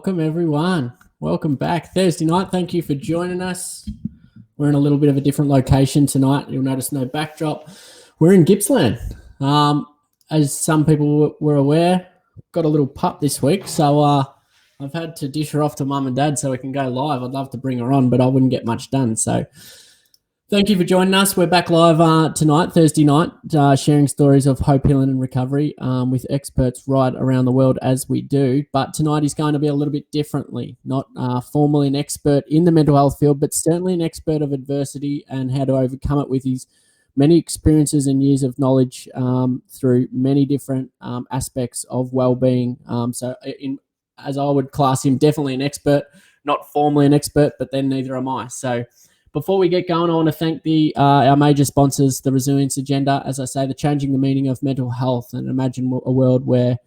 Welcome, everyone. Welcome back. Thursday night, thank you for joining us. We're in a little bit of a different location tonight. You'll notice no backdrop. We're in Gippsland. As some people were aware, got a little pup this week, so I've had to dish her off to mum and dad so we can go live. I'd love to bring her on, but I wouldn't get much done. So thank you for joining us. We're back live tonight, Thursday night, sharing stories of hope, healing and recovery with experts right around the world as we do. But tonight is going to be a little bit differently, not formally an expert in the mental health field, but certainly an expert of adversity and how to overcome it with his many experiences and years of knowledge through many different aspects of well-being. As I would class him, definitely an expert, not formally an expert, but then neither am I. So before we get going, I want to thank our major sponsors, the Resilience Agenda, as I say, the changing the meaning of mental health, and imagine a world where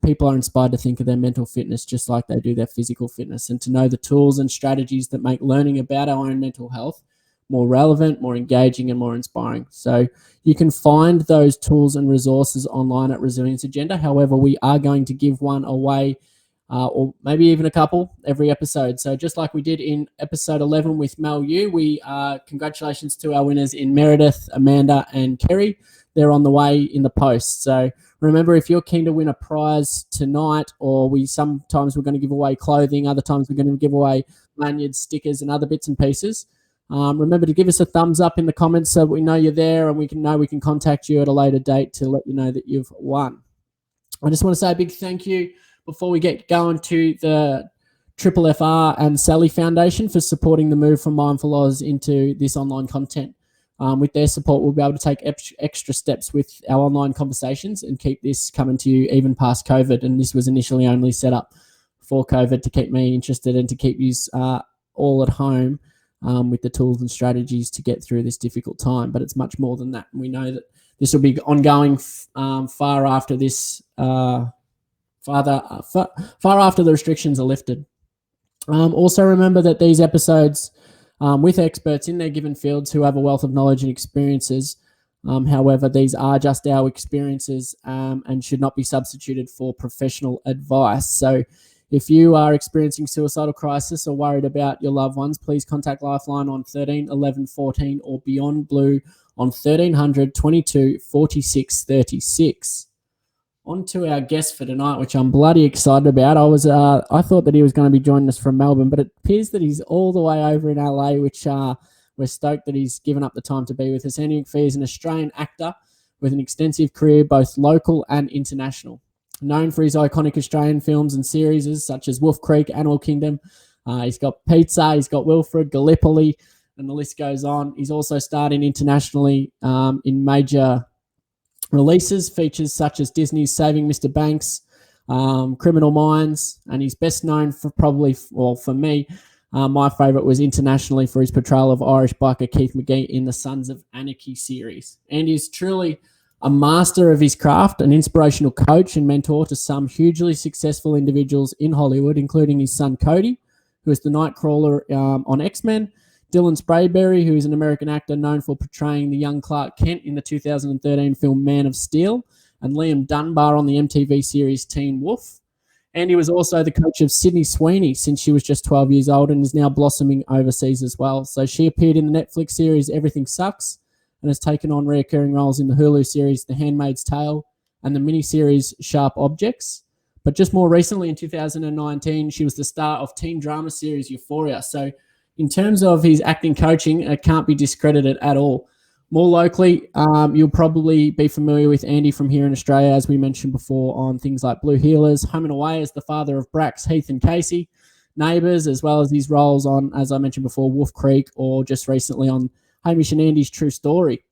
people are inspired to think of their mental fitness just like they do their physical fitness, and to know the tools and strategies that make learning about our own mental health more relevant, more engaging, and more inspiring. So you can find those tools and resources online at Resilience Agenda. However, we are going to give one away or maybe even a couple every episode. So just like we did in episode 11 with Mel Yu, congratulations to our winners in Meredith, Amanda, and Kerry. They're on the way in the post. So remember, if you're keen to win a prize tonight, or sometimes we're going to give away clothing, other times we're going to give away lanyards, stickers, and other bits and pieces. Remember to give us a thumbs up in the comments so we know you're there, and we can contact you at a later date to let you know that you've won. I just want to say a big thank you before we get going to the Triple FR and Sally Foundation for supporting the move from Mindful Oz into this online content. With their support, we'll be able to take extra steps with our online conversations and keep this coming to you even past COVID. And this was initially only set up for COVID to keep me interested and to keep you all at home with the tools and strategies to get through this difficult time. But it's much more than that. We know that this will be ongoing far after this far after the restrictions are lifted. Also remember that these episodes with experts in their given fields who have a wealth of knowledge and experiences. However, these are just our experiences and should not be substituted for professional advice. So if you are experiencing suicidal crisis or worried about your loved ones, please contact Lifeline on 13 11 14 or Beyond Blue on 1300 22 46 36. On to our guest for tonight, which I'm bloody excited about. I thought that he was going to be joining us from Melbourne, but it appears that he's all the way over in LA, which we're stoked that he's given up the time to be with us. Andy McPhee is an Australian actor with an extensive career, both local and international. Known for his iconic Australian films and series such as Wolf Creek, Animal Kingdom. He's got Pizza, he's got Wilfred, Gallipoli, and the list goes on. He's also starring internationally in major releases, features such as Disney's Saving Mr. Banks, Criminal Minds, and he's best known for for me, my favourite was internationally for his portrayal of Irish biker Keith McGee in the Sons of Anarchy series. And he's truly a master of his craft, an inspirational coach and mentor to some hugely successful individuals in Hollywood, including his son Cody, who is the Nightcrawler on X-Men, Dylan Sprayberry, who is an American actor known for portraying the young Clark Kent in the 2013 film Man of Steel, and Liam Dunbar on the MTV series Teen Wolf. And he was also the coach of Sydney Sweeney since she was just 12 years old and is now blossoming overseas as well. So she appeared in the Netflix series Everything Sucks and has taken on recurring roles in the Hulu series The Handmaid's Tale and the miniseries Sharp Objects. But just more recently in 2019, she was the star of teen drama series Euphoria. So in terms of his acting coaching, it can't be discredited at all. More locally, you'll probably be familiar with Andy from here in Australia, as we mentioned before, on things like Blue Healers, Home and Away as the father of Brax, Heath and Casey, Neighbours, as well as his roles on, as I mentioned before, Wolf Creek, or just recently on Hamish and Andy's True Story.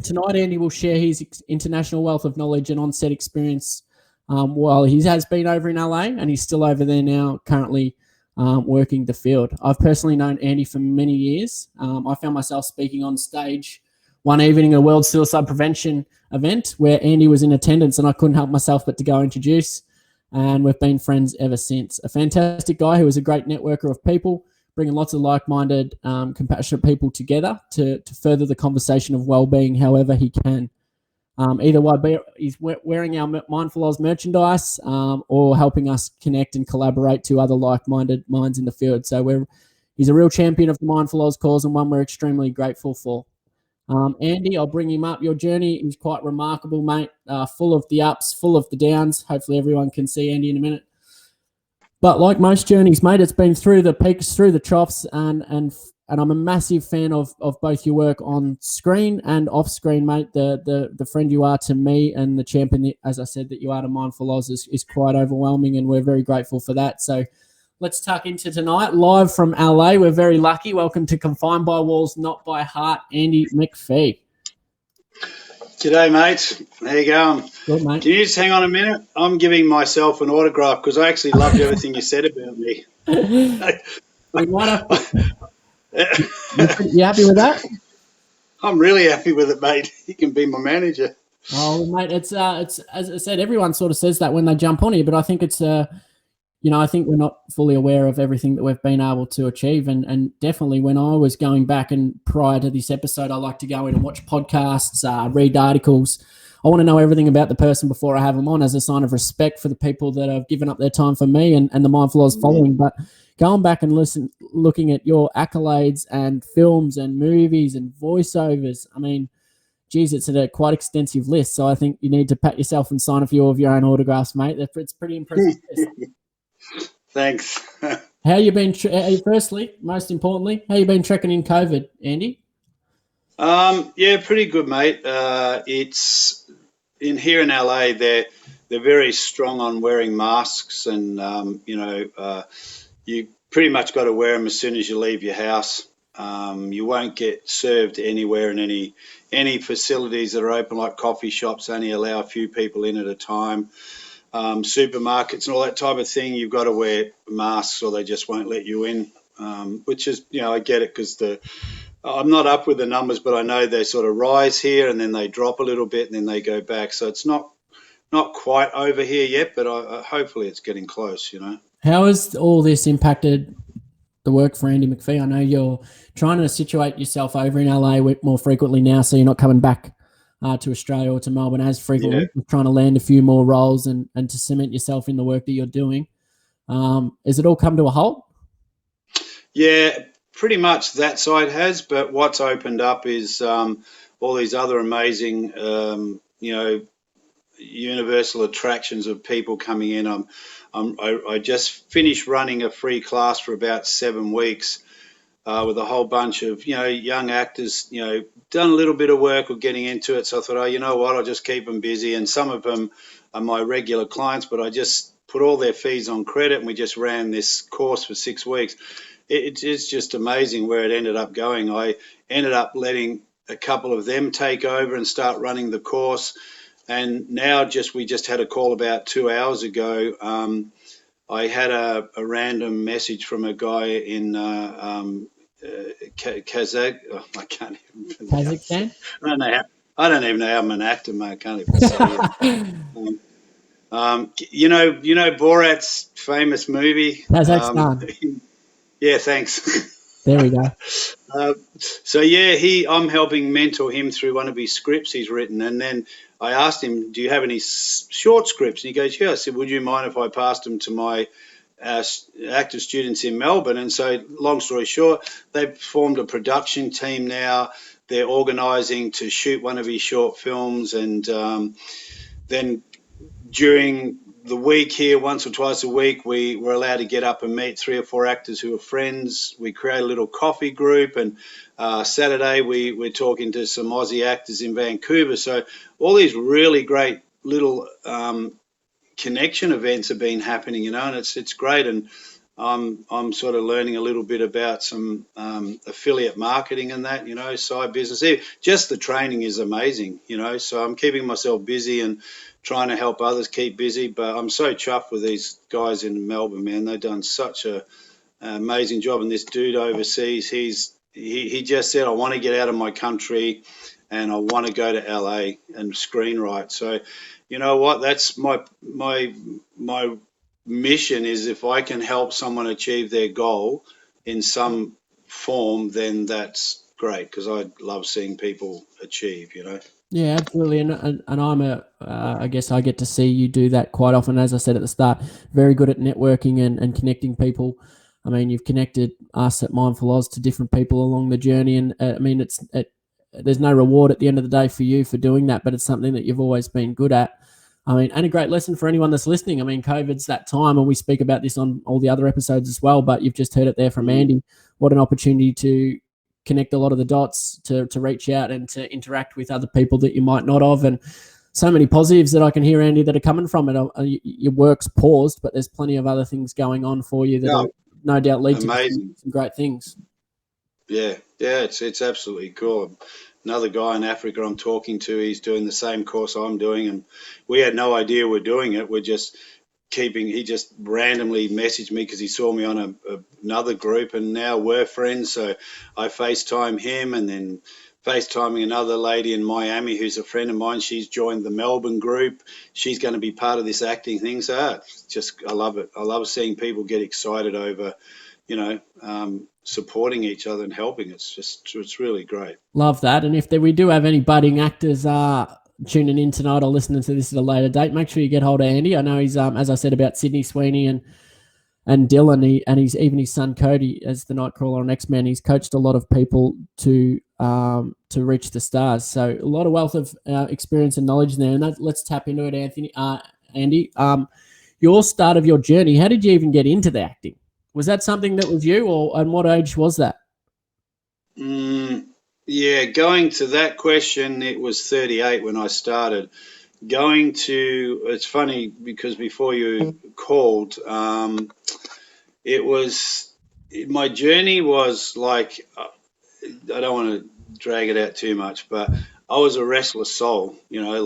Tonight, Andy will share his international wealth of knowledge and on-set experience while he has been over in LA, and he's still over there now, currently working the field. I've personally known Andy for many years. I found myself speaking on stage one evening at a World Suicide Prevention event where Andy was in attendance, and I couldn't help myself but to go introduce, and we've been friends ever since. A fantastic guy who is a great networker of people, bringing lots of like-minded, compassionate people together to further the conversation of well-being however he can. Either way, he's wearing our Mindful Oz merchandise or helping us connect and collaborate to other like-minded minds in the field. So he's a real champion of the Mindful Oz cause and one we're extremely grateful for. Andy, I'll bring him up. Your journey is quite remarkable, mate. Full of the ups, full of the downs. Hopefully everyone can see Andy in a minute. But like most journeys, mate, it's been through the peaks, through the troughs, and I'm a massive fan of both your work on screen and off screen, mate. The friend you are to me and the champion, as I said, that you are to Mindful Oz is quite overwhelming, and we're very grateful for that. So let's tuck into tonight, live from LA. We're very lucky. Welcome to Confined by Walls, Not by Heart, Andy McPhee. G'day, mate. How you going? Good, mate. Can you just hang on a minute? I'm giving myself an autograph because I actually loved everything you said about me. We might have you happy with that? I'm really happy with it, mate. You can be my manager. Oh, mate, it's as I said, everyone sort of says that when they jump on here, but I think it's I think we're not fully aware of everything that we've been able to achieve. And definitely when I was going back and prior to this episode, I like to go in and watch podcasts, read articles. I want to know everything about the person before I have them on as a sign of respect for the people that have given up their time for me and the Mindful Oz following. But going back and looking at your accolades and films and movies and voiceovers, I mean, geez, it's a quite extensive list. So I think you need to pat yourself and sign a few of your own autographs, mate. It's pretty impressive. Thanks. How you been? Firstly, most importantly, how you been trekking in COVID, Andy? Yeah, pretty good, mate. It's in here in LA. They're very strong on wearing masks, and you pretty much got to wear them as soon as you leave your house. You won't get served anywhere in any facilities that are open, like coffee shops. Only allow a few people in at a time. Supermarkets and all that type of thing, you've got to wear masks or they just won't let you in, which is, I get it because I'm not up with the numbers, but I know they sort of rise here and then they drop a little bit and then they go back. So it's not quite over here yet, but hopefully it's getting close, How has all this impacted the work for Andy McPhee? I know you're trying to situate yourself over in LA more frequently now, so you're not coming back to Australia or to Melbourne as frequently. Yeah. Trying to land a few more roles and to cement yourself in the work that you're doing. Has it all come to a halt? Yeah, pretty much that side has, but what's opened up is all these other amazing, universal attractions of people coming in. I just finished running a free class for about 7 weeks with a whole bunch of, young actors, done a little bit of work or getting into it. So I thought, oh, you know what, I'll just keep them busy. And some of them are my regular clients, but I just put all their fees on credit and we just ran this course for 6 weeks. It's just amazing where it ended up going. I ended up letting a couple of them take over and start running the course. And now we just had a call about 2 hours ago. I had a random message from a guy in Kazakhstan. I can't even pronounce Kazakhstan? I don't even know how I'm an actor, mate. I can't even say it. You know Borat's famous movie? Kazakhstan. Yeah, thanks. There we go. I'm helping mentor him through one of his scripts he's written. And then I asked him, do you have any short scripts? And he goes, yeah. I said, would you mind if I passed them to my actor students in Melbourne? And so long story short, they've formed a production team now. They're organising to shoot one of his short films. And then during the week here, once or twice a week, we were allowed to get up and meet 3 or 4 actors who are friends. We create a little coffee group, and Saturday we're talking to some Aussie actors in Vancouver. So all these really great little connection events have been happening, and it's great. And I'm sort of learning a little bit about some affiliate marketing and that, side business. Just the training is amazing, so I'm keeping myself busy and trying to help others keep busy. But I'm so chuffed with these guys in Melbourne, man. They've done such an amazing job. And this dude overseas, he just said, I want to get out of my country and I want to go to LA and screenwrite. So you know what? That's my mission is if I can help someone achieve their goal in some form, then that's great because I love seeing people achieve, Yeah, absolutely. And I'm I guess I get to see you do that quite often. As I said at the start, very good at networking and connecting people. I mean, you've connected us at Mindful Oz to different people along the journey. And I mean, there's no reward at the end of the day for you for doing that, but it's something that you've always been good at. I mean, and a great lesson for anyone that's listening. I mean, COVID's that time, and we speak about this on all the other episodes as well, but you've just heard it there from Andy. What an opportunity to connect a lot of the dots, to reach out and to interact with other people that you might not have. And so many positives that I can hear, Andy, that are coming from it. Your work's paused, but there's plenty of other things going on for you that will no doubt lead to some great things. Yeah, it's absolutely cool. Another guy in Africa I'm talking to, he's doing the same course I'm doing, and we had no idea we're doing it. We're just he just randomly messaged me because he saw me on another group, and now we're friends. So I FaceTime him, and then FaceTiming another lady in Miami who's a friend of mine. She's joined the Melbourne group. She's going to be part of this acting thing. So I love it. I love seeing people get excited over, supporting each other and helping. It's really great. Love that. And if we do have any budding actors tuning in tonight or listening to this at a later date, make sure you get hold of Andy. I know he's, as I said about Sydney Sweeney and Dylan, and he's even his son Cody as the Nightcrawler on X-Men. He's coached a lot of people to reach the stars. So a lot of wealth of experience and knowledge there. And let's tap into it, Andy. Your start of your journey. How did you even get into the acting? Was that something that was you, and what age was that? Yeah, going to that question, it was 38 when I started. It's funny because before you called, my journey was like, I don't want to drag it out too much, but I was a restless soul, I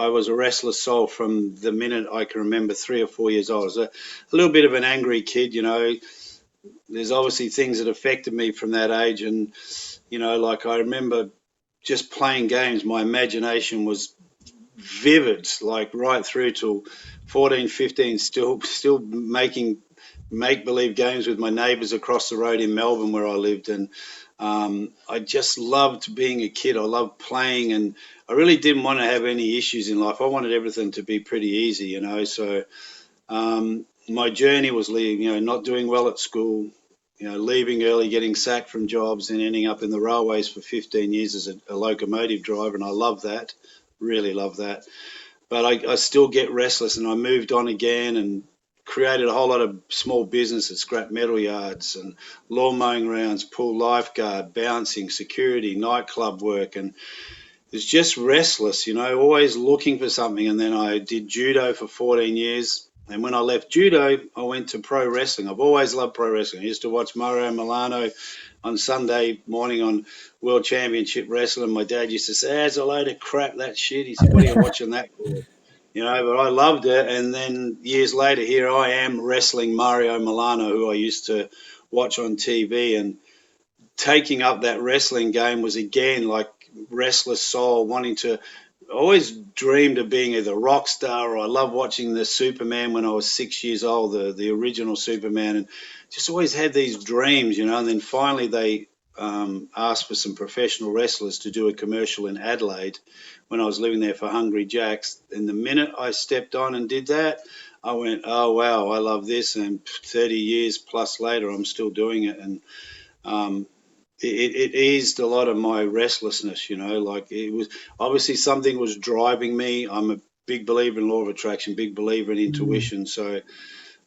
was a restless soul from the minute I can remember, 3 or 4 years old. I was a little bit of an angry kid, There's obviously things that affected me from that age. And, I remember just playing games. My imagination was vivid, like right through till 14, 15, still making make-believe games with my neighbours across the road in Melbourne where I lived. And I just loved being a kid. I loved playing, and I really didn't want to have any issues in life. I wanted everything to be pretty easy, So my journey was not doing well at school, leaving early, getting sacked from jobs, and ending up in the railways for 15 years as a locomotive driver. And I love that, really love that. But I still get restless, and I moved on again and created a whole lot of small businesses, scrap metal yards and lawn mowing rounds, pool lifeguard, bouncing, security, nightclub work. And it's just restless, always looking for something. And then I did judo for 14 years. And when I left judo, I went to pro wrestling. I've always loved pro wrestling. I used to watch Mario Milano on Sunday morning on World Championship Wrestling. My dad used to say, "That's a load of crap, that shit." He said, "What are you watching that for?" But I loved it. And then years later, here I am wrestling Mario Milano, who I used to watch on TV. And taking up that wrestling game was, again, like restless soul, wanting to – I always dreamed of being either a rock star, or I loved watching the Superman when I was 6 years old, the original Superman, and just always had these dreams, And then finally they asked for some professional wrestlers to do a commercial in Adelaide when I was living there for Hungry Jack's. And the minute I stepped on and did that, I went, oh, wow, I love this. And 30 years plus later, I'm still doing it. And it eased a lot of my restlessness, like it was obviously something was driving me. I'm a big believer in law of attraction, big believer in intuition. So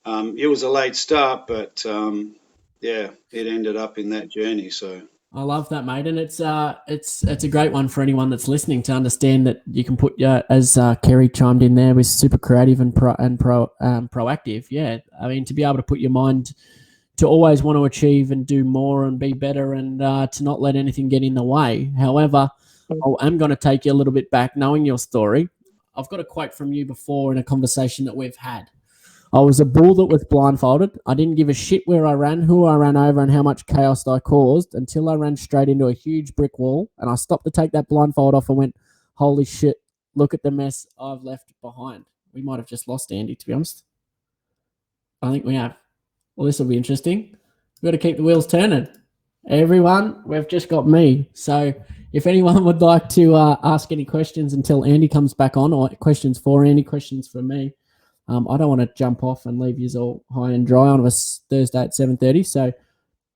it was a late start, but it ended up in that journey. So I love that, mate, and it's a great one for anyone that's listening to understand that you can put, as Kerry chimed in there, with super creative and proactive. Yeah, I mean, to be able to put your mind to always want to achieve and do more and be better, and to not let anything get in the way. However, I'm going to take you a little bit back, knowing your story. I've got a quote from you before in a conversation that we've had. I was a bull that was blindfolded. I didn't give a shit where I ran, who I ran over, and how much chaos I caused, until I ran straight into a huge brick wall, and I stopped to take that blindfold off and went, holy shit, look at the mess I've left behind. We might have just lost Andy, to be honest. I think we have. Well, this will be interesting. We've got to keep the wheels turning. Everyone, we've just got me. So if anyone would like to ask any questions until Andy comes back on, or questions for Andy, questions for me, I don't want to jump off and leave you all high and dry on a Thursday at 7:30. So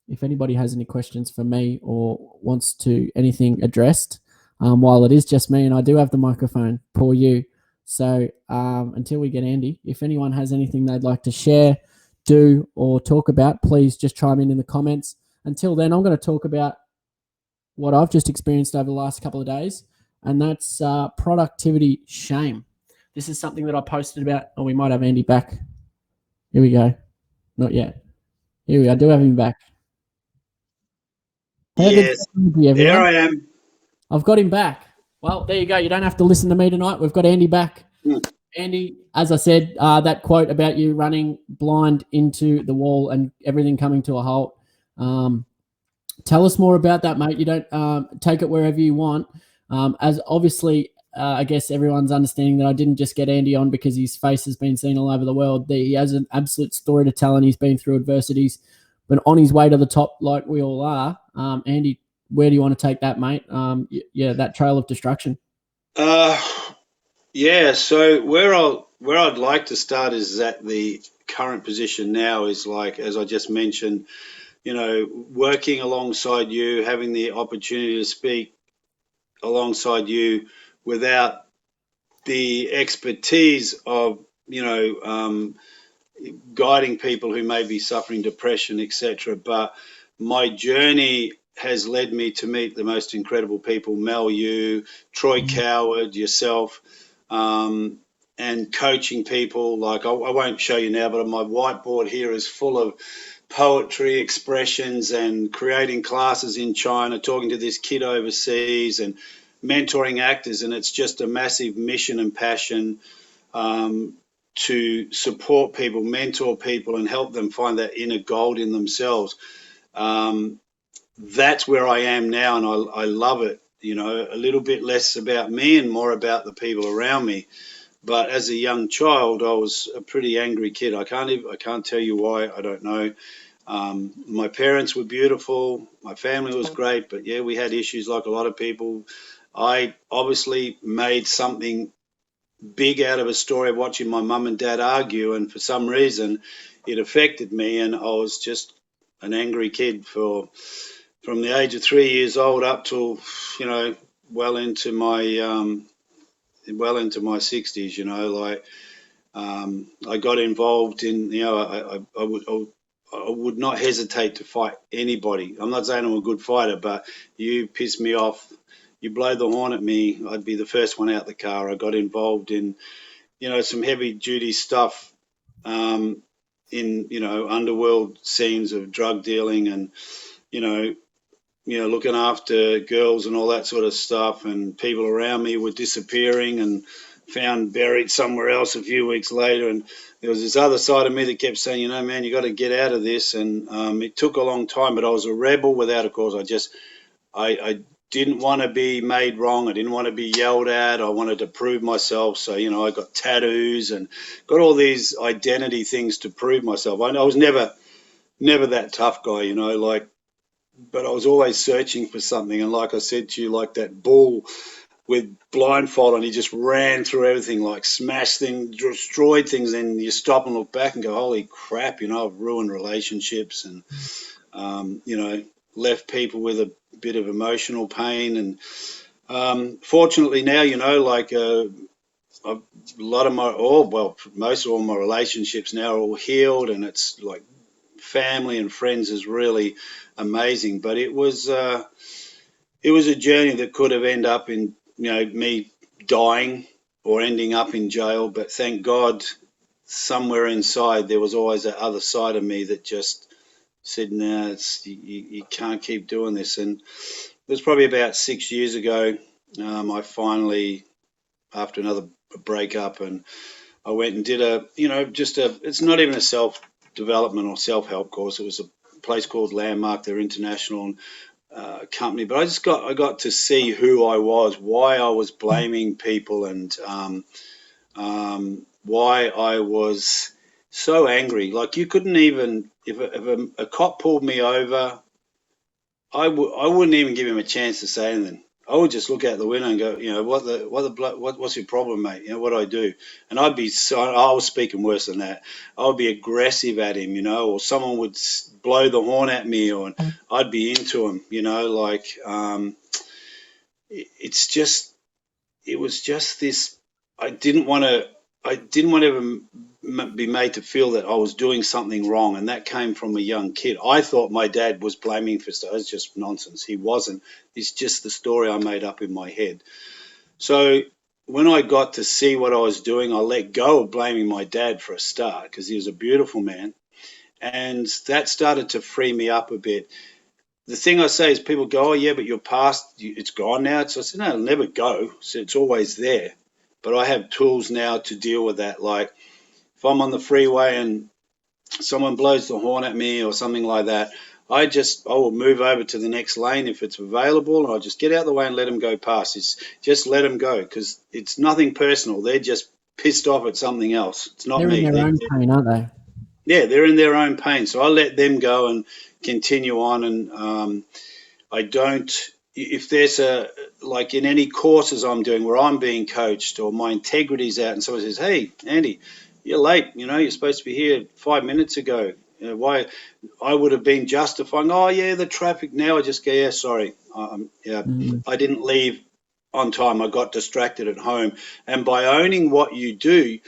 if anybody has any questions for me or wants to anything addressed, while it is just me and I do have the microphone, poor you. So until we get Andy, if anyone has anything they'd like to share, do, or talk about, please just chime in the comments. Until then, I'm going to talk about what I've just experienced over the last couple of days, and that's productivity shame. This is something that I posted about. Oh, we might have Andy back. Here we go. Not yet. Here we go. I do have him back. Yes, there I am. I've got him back. Well, there you go. You don't have to listen to me tonight. We've got Andy back. Mm. Andy, as I said, that quote about you running blind into the wall and everything coming to a halt. Tell us more about that, mate. You don't take it wherever you want. As obviously, I guess everyone's understanding that I didn't just get Andy on because his face has been seen all over the world. He has an absolute story to tell, and he's been through adversities, but on his way to the top, like we all are. Andy, where do you want to take that, mate? That trail of destruction. Yeah. So where I'd like to start is at the current position now is like, as I just mentioned, working alongside you, having the opportunity to speak alongside you without the expertise of, guiding people who may be suffering depression, etc. But my journey has led me to meet the most incredible people, Mel, you, Troy Coward, yourself, and coaching people. Like I won't show you now, but my whiteboard here is full of poetry expressions and creating classes in China, talking to this kid overseas and mentoring actors. And it's just a massive mission and passion to support people, mentor people, and help them find that inner gold in themselves. That's where I am now, and I love it. A little bit less about me and more about the people around me. But as a young child, I was a pretty angry kid. I can't tell you why. I don't know. My parents were beautiful. My family was great, but yeah, we had issues like a lot of people. I obviously made something big out of a story of watching my mum and dad argue, and for some reason it affected me, and I was just an angry kid from the age of 3 years old up till well into my 60s. I got involved in, I would not hesitate to fight anybody. I'm not saying I'm a good fighter, but you piss me off, you blow the horn at me, I'd be the first one out the car. I got involved in, some heavy duty stuff, in, underworld scenes of drug dealing and, looking after girls and all that sort of stuff. And people around me were disappearing and found buried somewhere else a few weeks later. And there was this other side of me that kept saying, man, you got to get out of this. And it took a long time, but I was a rebel without a cause. I didn't want to be made wrong. I didn't want to be yelled at. I wanted to prove myself. So, I got tattoos and got all these identity things to prove myself. I was never that tough guy, but I was always searching for something. And like I said to you, like that bull with blindfold on, he just ran through everything, like smashed things, destroyed things. Then you stop and look back and go, holy crap, I've ruined relationships and, left people with a bit of emotional pain. And fortunately now, most of all my relationships now are all healed, and it's like family and friends is really amazing. But it was a journey that could have ended up in me dying or ending up in jail. But thank God, somewhere inside there was always that other side of me that just said, "No, you can't keep doing this." And it was probably about 6 years ago. I finally, after another breakup, and I went and did it's not even a self-development or self-help course. It was a place called Landmark. They're international company, but I got to see who I was, why I was blaming people, and why I was so angry. Like, you couldn't even, if a cop pulled me over, I wouldn't even give him a chance to say anything. I would just look out the window and go, what's your problem, mate? What do I do? And I was speaking worse than that. I would be aggressive at him, or someone would blow the horn at me, or I'd be into him, it's just, it was just this. I didn't want to. I didn't want to ever be made to feel that I was doing something wrong, and that came from a young kid. I thought my dad was blaming for stuff. It was just nonsense. He wasn't. It's just the story I made up in my head. So when I got to see what I was doing, I let go of blaming my dad for a start, because he was a beautiful man, and that started to free me up a bit. The thing I say is, people go, "Oh yeah, but your past, it's gone now." So I said, "No, it'll never go. So it's always there." But I have tools now to deal with that. Like if I'm on the freeway and someone blows the horn at me or something like that, I will move over to the next lane if it's available, and I'll just get out of the way and let them go past. It's just let them go, because it's nothing personal. They're just pissed off at something else. It's not They're in me. their own pain, aren't they? Yeah, they're in their own pain. So I let them go and continue on. And I don't, if there's like in any courses I'm doing where I'm being coached or my integrity's out and someone says, "Hey, Andy, you're late. You're supposed to be here 5 minutes ago. Why?" I would have been justifying, "Oh, yeah, the traffic." Now I just go, "Yeah, sorry. I didn't leave on time. I got distracted at home." And by owning what you do,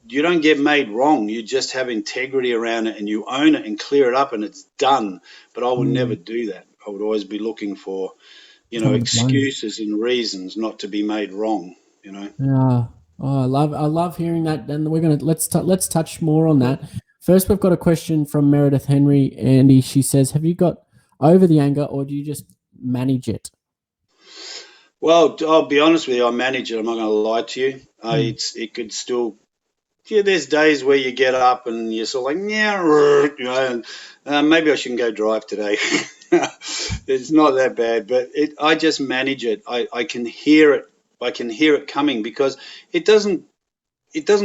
you don't get made wrong. You just have integrity around it, and you own it and clear it up, and it's done. But I would never do that. I would always be looking for, Someone to blame. excuses and reasons not to be made wrong. Yeah. Oh, I love hearing that. And we're gonna let's touch more on that. First, we've got a question from Meredith Henry, Andy. She says, "Have you got over the anger, or do you just manage it?" Well, I'll be honest with you. I manage it. I'm not going to lie to you. It could still. Yeah, there's days where you get up and you're sort of like, yeah, and maybe I shouldn't go drive today. It's not that bad, but I just manage it. I can hear it. I can hear it coming, because it doesn't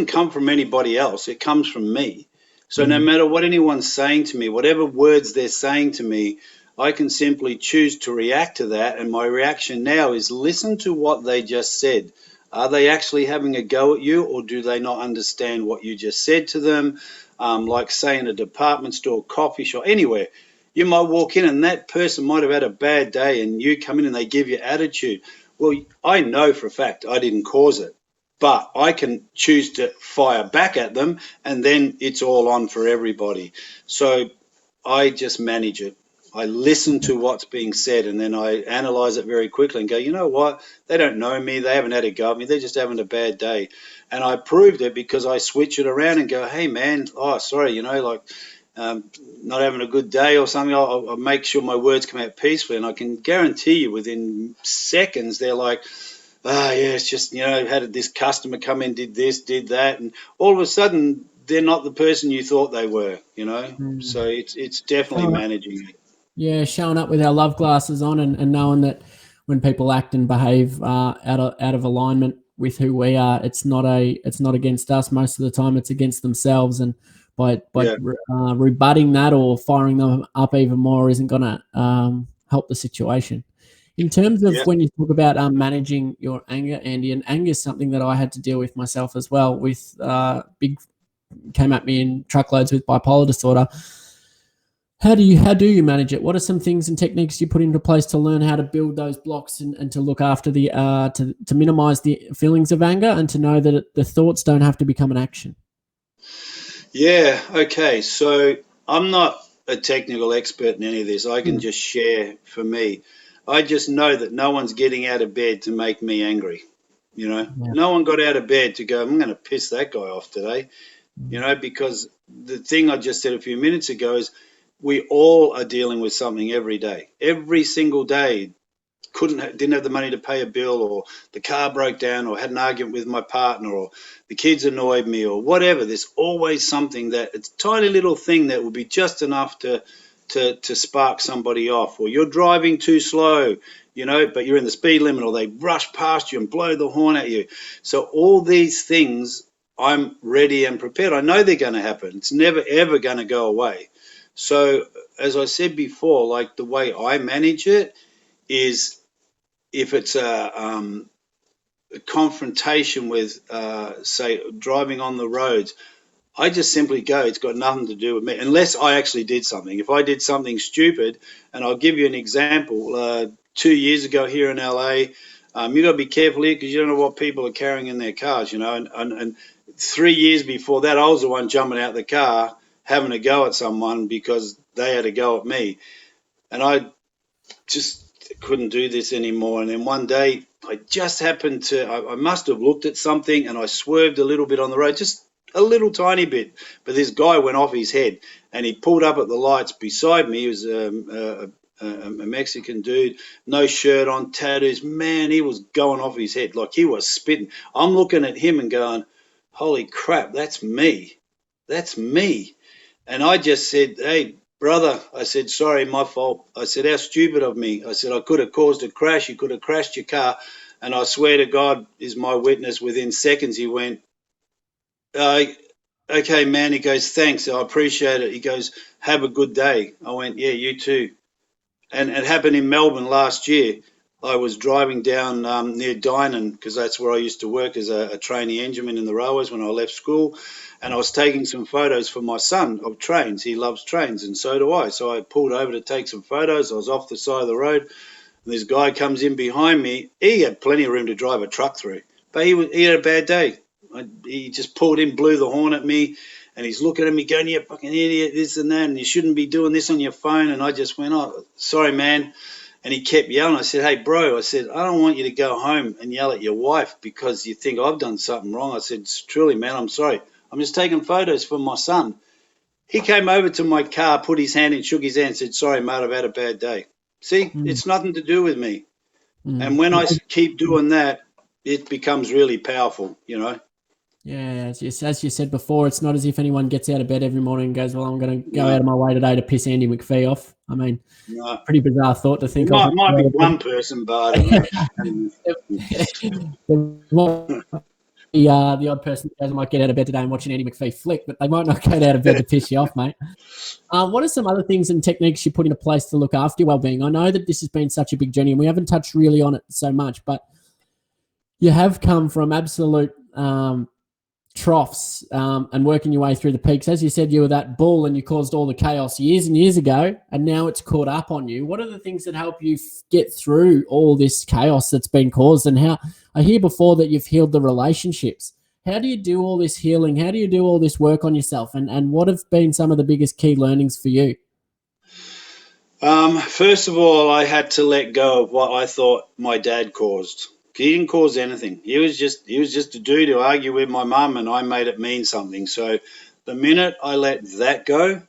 come from anybody else. It comes from me. So no matter what anyone's saying to me, whatever words they're saying to me, I can simply choose to react to that. And my reaction now is listen to what they just said. Are they actually having a go at you, or do they not understand what you just said to them? Like, say, in a department store, coffee shop, anywhere. You might walk in and that person might have had a bad day, and you come in and they give you attitude. Well, I know for a fact I didn't cause it, but I can choose to fire back at them, and then it's all on for everybody. So I just manage it. I listen to what's being said, and then I analyze it very quickly and go, you know what? They don't know me. They haven't had a go at me. They're just having a bad day. And I proved it because I switch it around and go, "Hey, man, oh, sorry, not having a good day or something." I'll make sure my words come out peacefully, and I can guarantee you within seconds they're like, "Ah, yeah, it's just, had this customer come in, did this, did that," and all of a sudden they're not the person you thought they were. So it's definitely Showing up, managing it. showing up with our love glasses on, and knowing that when people act and behave out of alignment with who we are, it's not against us. Most of the time, it's against themselves. And by Yeah. rebutting that or firing them up even more isn't going to help the situation. In terms of Yeah. when you talk about managing your anger, Andy, and anger is something that I had to deal with myself as well. With came at me in truckloads with bipolar disorder. How do you manage it? What are some things and techniques you put into place to learn how to build those blocks and to look after the to minimize the feelings of anger, and to know that the thoughts don't have to become an action? Yeah. Okay. So I'm not a technical expert in any of this. I can just share for me. I just know that no one's getting out of bed to make me angry. No one got out of bed to go, "I'm going to piss that guy off today," because the thing I just said a few minutes ago is we all are dealing with something every day. Every single day, didn't have the money to pay a bill, or the car broke down, or had an argument with my partner, or the kids annoyed me, or whatever. There's always something it's a tiny little thing that will be just enough to spark somebody off. Or you're driving too slow, but you're in the speed limit, or they rush past you and blow the horn at you. So all these things, I'm ready and prepared. I know they're going to happen. It's never, ever going to go away. So as I said before, like, the way I manage it is if it's a confrontation with, say, driving on the roads, I just simply go, it's got nothing to do with me, unless I actually did something. If I did something stupid, and I'll give you an example. 2 years ago here in LA, you got to be careful here because you don't know what people are carrying in their cars, you know. And 3 years before that, I was the one jumping out the car, having a go at someone because they had a go at me. And I just couldn't do this anymore. And then one day, I just happened to, I must have looked at something and I swerved a little bit on the road, just a little tiny bit. But this guy went off his head and he pulled up at the lights beside me. He was a Mexican dude, no shirt on, tattoos. Man, he was going off his head, like he was spitting. I'm looking at him and going, holy crap, that's me. That's me. And I just said, hey, brother, I said, sorry, my fault. I said, how stupid of me. I said, I could have caused a crash. You could have crashed your car. And I swear to God is my witness, within seconds he went, okay, man. He goes, thanks. I appreciate it. He goes, have a good day. I went, yeah, you too. And it happened in Melbourne last year. I was driving down near Dynon because that's where I used to work as a trainee engineman in the railways when I left school. And I was taking some photos for my son of trains. He loves trains, and so do I. So I pulled over to take some photos. I was off the side of the road, and this guy comes in behind me. He had plenty of room to drive a truck through, but he had a bad day. He just pulled in, blew the horn at me, and he's looking at me going, you fucking idiot, this and that, and you shouldn't be doing this on your phone. And I just went, oh, sorry, man. And he kept yelling. I said, hey, bro, I said, I don't want you to go home and yell at your wife because you think I've done something wrong. I said, truly, man, I'm sorry. I'm just taking photos for my son. He came over to my car, put his hand in, shook his hand, said, sorry, mate, I've had a bad day. See, it's nothing to do with me. And when I keep doing that, it becomes really powerful, you know. Yeah, as you said before, it's not as if anyone gets out of bed every morning and goes, well, I'm going to go out of my way today to piss Andy McPhee off. I mean, pretty bizarre thought to think of. Might be one person, but I don't know. The odd person that might get out of bed today and watch an Andy McPhee flick, but they might not get out of bed to piss you off, mate. What are some other things and techniques you put into place to look after your well-being? I know that this has been such a big journey and we haven't touched really on it so much, but you have come from absolute troughs and working your way through the peaks. As you said, you were that bull and you caused all the chaos years and years ago, and now it's caught up on you. What are the things that help you get through all this chaos that's been caused? And how I hear before that you've healed the relationships. How do you do all this healing? How do you do all this work on yourself? And what have been some of the biggest key learnings for you? First of all, I had to let go of what I thought my dad caused. He didn't cause anything. He was just a dude who argued with my mum, and I made it mean something. So the minute I let that go,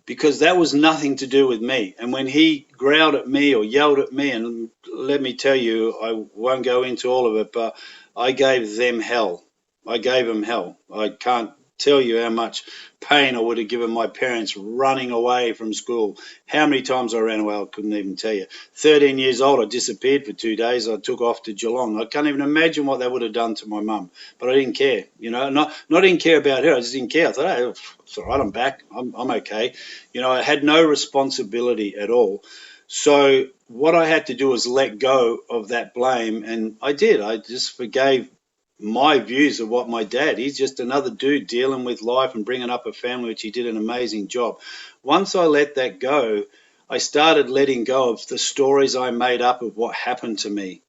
because that was nothing to do with me. And when he growled at me or yelled at me, and let me tell you, I won't go into all of it, but I gave them hell. I gave them hell. I can't tell you how much pain I would have given my parents running away from school. How many times I ran away, I couldn't even tell you. 13 years old, I disappeared for 2 days. I took off to Geelong. I can't even imagine what that would have done to my mum, but I didn't care. You know, not didn't care about her. I just didn't care. I thought, hey, it's all right, I'm back. I'm okay. You know, I had no responsibility at all. So what I had to do was let go of that blame, and I did. I just forgave my views of what my dad, he's just another dude dealing with life and bringing up a family, which he did an amazing job. Once I let that go, I started letting go of the stories I made up of what happened to me,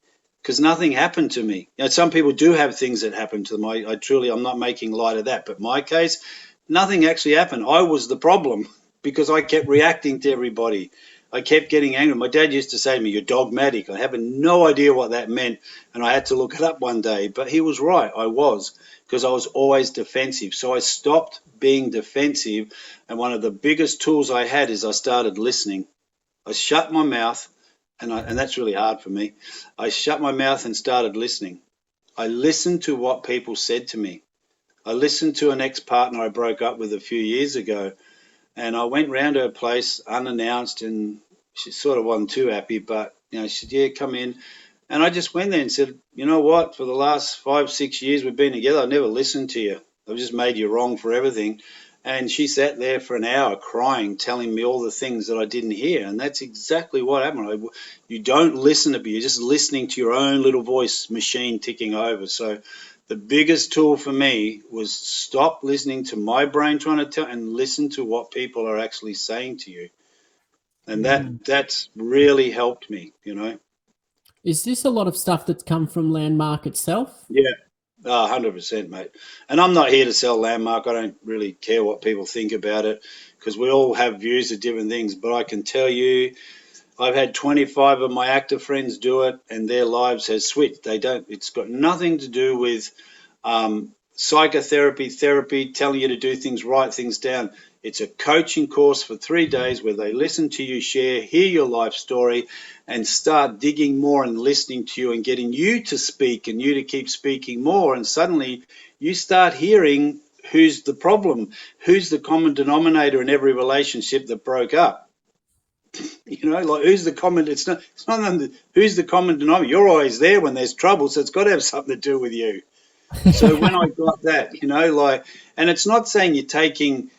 because nothing happened to me. You know, some people do have things that happen to them. I'm not making light of that, but my case, nothing actually happened. I was the problem because I kept reacting to everybody. I kept getting angry. My dad used to say to me, you're dogmatic. I have no idea what that meant, and I had to look it up one day. But he was right. I was, because I was always defensive. So I stopped being defensive, and one of the biggest tools I had is I started listening. I shut my mouth, and that's really hard for me. I shut my mouth and started listening. I listened to what people said to me. I listened to an ex-partner I broke up with a few years ago, and I went round to her place unannounced, and she sort of wasn't too happy, but, you know, she said, yeah, come in. And I just went there and said, you know what, for the last 5-6 years we've been together, I never listened to you. I've just made you wrong for everything. And she sat there for an hour crying, telling me all the things that I didn't hear. And that's exactly what happened. You don't listen to me. You're just listening to your own little voice machine ticking over. So the biggest tool for me was stop listening to my brain trying to tell and listen to what people are actually saying to you. And that's really helped me, you know. Is this a lot of stuff that's come from Landmark itself? Yeah. 100%, mate. And I'm not here to sell Landmark. I don't really care what people think about it because we all have views of different things. But I can tell you, I've had 25 of my actor friends do it, and their lives has switched. They don't. It's got nothing to do with psychotherapy, therapy, telling you to do things, write things down. It's a coaching course for 3 days where they listen to you share, hear your life story, and start digging more and listening to you and getting you to speak and you to keep speaking more. And suddenly you start hearing who's the problem, who's the common denominator in every relationship that broke up. You know, like who's the common? It's not who's the common denominator. You're always there when there's trouble, so it's got to have something to do with you. So when I got that, you know, like, and it's not saying you're taking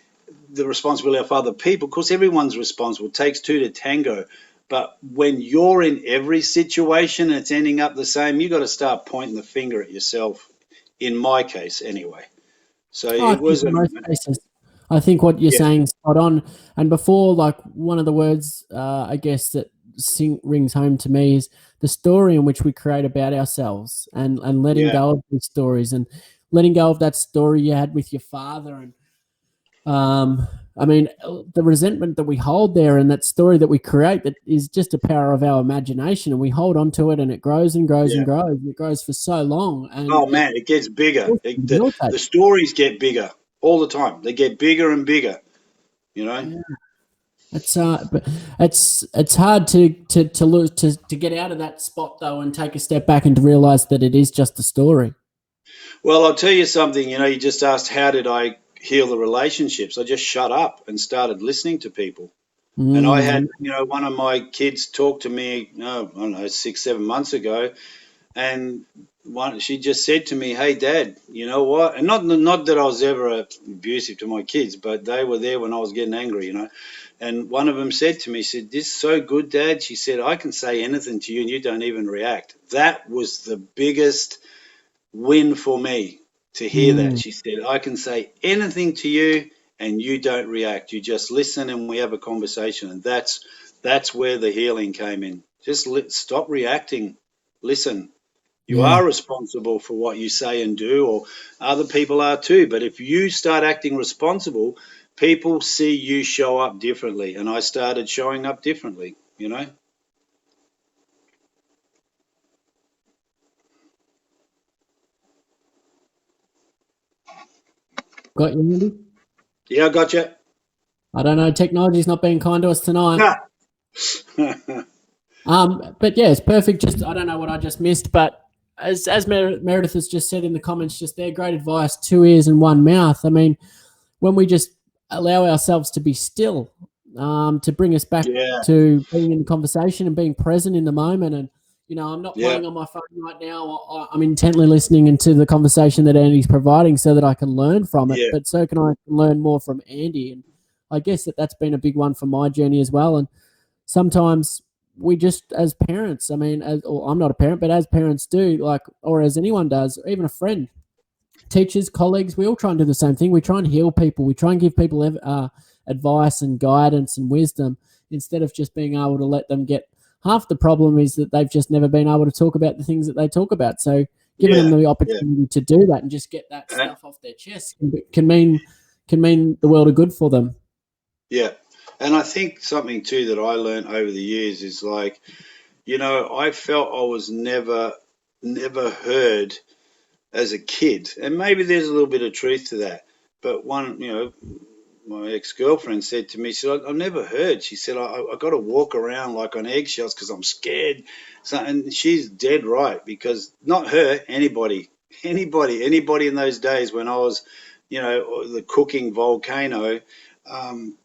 the responsibility of other people, because everyone's responsible. It takes two to tango. But when you're in every situation and it's ending up the same, you got to start pointing the finger at yourself. In my case, anyway. So it was in most cases. I think what you're saying is spot on. And before, like, one of the words, I guess, that rings home to me is the story in which we create about ourselves, and letting go of these stories and letting go of that story you had with your father. And I mean, the resentment that we hold there and that story that we create, that is just a power of our imagination, and we hold on to it, and it grows and grows and grows. It grows for so long. And it gets bigger. The stories get bigger all the time. They get bigger and bigger, you know. Yeah. But it's hard to lose to get out of that spot though, and take a step back and to realize that it is just a story. Well, I'll tell you something. You know, you just asked how did I heal the relationships. I just shut up and started listening to people. And I had, you know, one of my kids talk to me, I don't know, 6-7 months ago, and she just said to me, "Hey, Dad, you know what?" And not that I was ever abusive to my kids, but they were there when I was getting angry, you know. And one of them said to me, she said, "This is so good, Dad." She said, "I can say anything to you and you don't even react." That was the biggest win for me, to hear that. She said, "I can say anything to you and you don't react. You just listen and we have a conversation." And that's where the healing came in. Just stop reacting. Listen. You are responsible for what you say and do, or other people are too. But if you start acting responsible, people see you show up differently. And I started showing up differently, you know. Got you, Andy? Yeah, I got you. I don't know. Technology's not being kind to us tonight. But yeah, it's perfect. Just, I don't know what I just missed, but as Meredith has just said in the comments just there, great advice, 2 ears and 1 mouth. I mean, when we just allow ourselves to be still, to bring us back to being in conversation and being present in the moment. And, you know, I'm not playing on my phone right now. I'm intently listening into the conversation that Andy's providing so that I can learn from it, but so can I learn more from Andy. And I guess that's been a big one for my journey as well. And sometimes we just, as parents, I mean, I'm not a parent, but as parents do, like, or as anyone does, or even a friend, teachers, colleagues, we all try and do the same thing. We try and heal people. We try and give people advice and guidance and wisdom, instead of just being able to let them get. Half the problem is that they've just never been able to talk about the things that they talk about. So giving them the opportunity to do that and just get that stuff off their chest can mean the world of good for them. Yeah. And I think something too that I learned over the years is, like, you know, I felt I was never heard as a kid. And maybe there's a little bit of truth to that. But my ex-girlfriend said to me, she said, "I've never heard." She said, I got to walk around like on eggshells because I'm scared. So, and she's dead right, because not her, anybody in those days when I was, you know, the cooking volcano,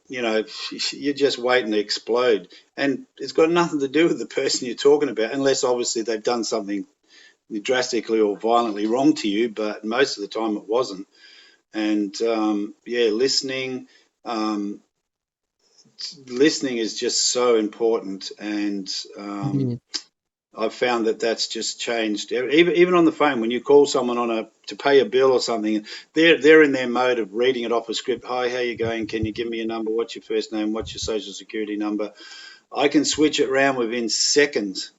you know, you're just waiting to explode. And it's got nothing to do with the person you're talking about, unless obviously they've done something drastically or violently wrong to you, but most of the time it wasn't. And listening. Listening is just so important, and I've found that that's just changed. Even on the phone, when you call someone to pay a bill or something, they're in their mode of reading it off a script. Hi, how you going? Can you give me a number? What's your first name? What's your social security number? I can switch it around within seconds.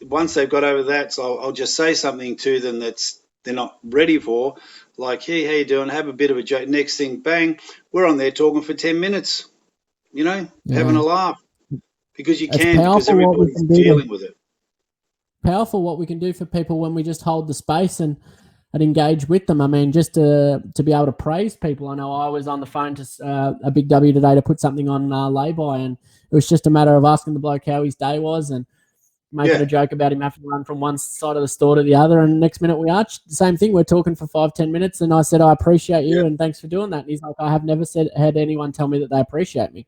Once they've got over that, so I'll just say something to them that's they're not ready for, like, hey, how you doing? Have a bit of a joke. Next thing, bang, we're on there talking for 10 minutes, having a laugh. Because It's because everybody's dealing with it. Powerful what we can do for people when we just hold the space and engage with them. I mean, just to be able to praise people. I know I was on the phone to a Big W today to put something on lay-by, and it was just a matter of asking the bloke how his day was and making a joke about him having to run from one side of the store to the other. And next minute we are the same thing. We're talking for 5-10 minutes, and I said, I appreciate you and thanks for doing that. And he's like, I have never had anyone tell me that they appreciate me.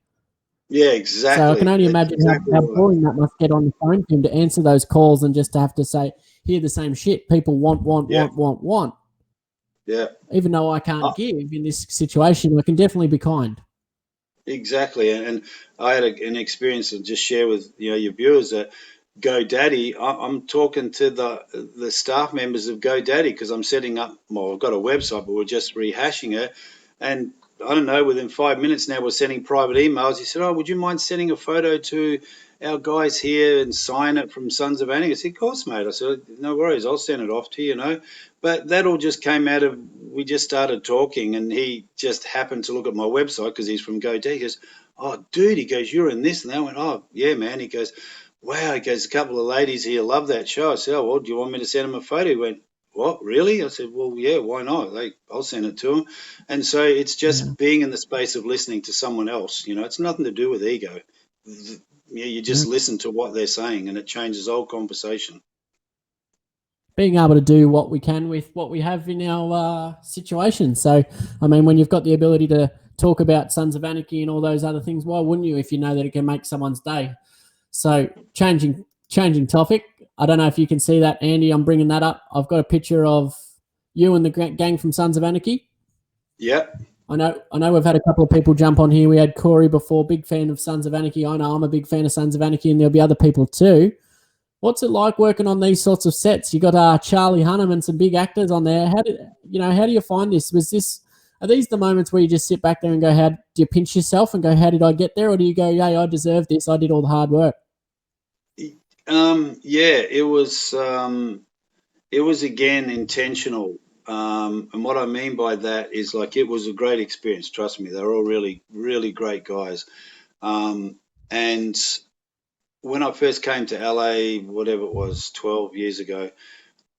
Yeah, exactly. So I can only imagine how boring that must get on the phone for him to answer those calls and just to have to hear the same shit. People want. Yeah. Even though I can't give in this situation, I can definitely be kind. Exactly. And I had an experience to just share with your viewers that GoDaddy, I'm talking to the staff members of GoDaddy because I'm setting up, I've got a website, but we're just rehashing it. And I don't know, within 5 minutes now, we're sending private emails. He said, would you mind sending a photo to our guys here and sign it from Sons of Anarchy? I said, of course, mate. I said, no worries, I'll send it off to you, But that all just came out of, we just started talking, and he just happened to look at my website because he's from GoDaddy. He goes, oh, dude, he goes, you're in this. And I went, oh, yeah, man. He goes, wow, he goes, a couple of ladies here love that show. I said, oh, well, do you want me to send them a photo? He went, what, really? I said, well, yeah, why not? I'll send it to them. And so it's just being in the space of listening to someone else. It's nothing to do with ego. You just listen to what they're saying, and it changes the whole conversation. Being able to do what we can with what we have in our situation. So, I mean, when you've got the ability to talk about Sons of Anarchy and all those other things, why wouldn't you if you know that it can make someone's day? So, changing topic. I don't know if you can see that, Andy. I'm bringing that up. I've got a picture of you and the gang from Sons of Anarchy. Yep. I know we've had a couple of people jump on here. We had Corey before, big fan of Sons of Anarchy. I know I'm a big fan of Sons of Anarchy, and there'll be other people too. What's it like working on these sorts of sets? You got Charlie Hunnam and some big actors on there. How do you find this? Are these the moments where you just sit back there and go, do you pinch yourself and go, how did I get there? Or do you go, yeah, I deserve this. I did all the hard work. It was again intentional. And what I mean by that is it was a great experience. Trust me, they're all really, really great guys. And when I first came to LA, whatever it was, 12 years ago,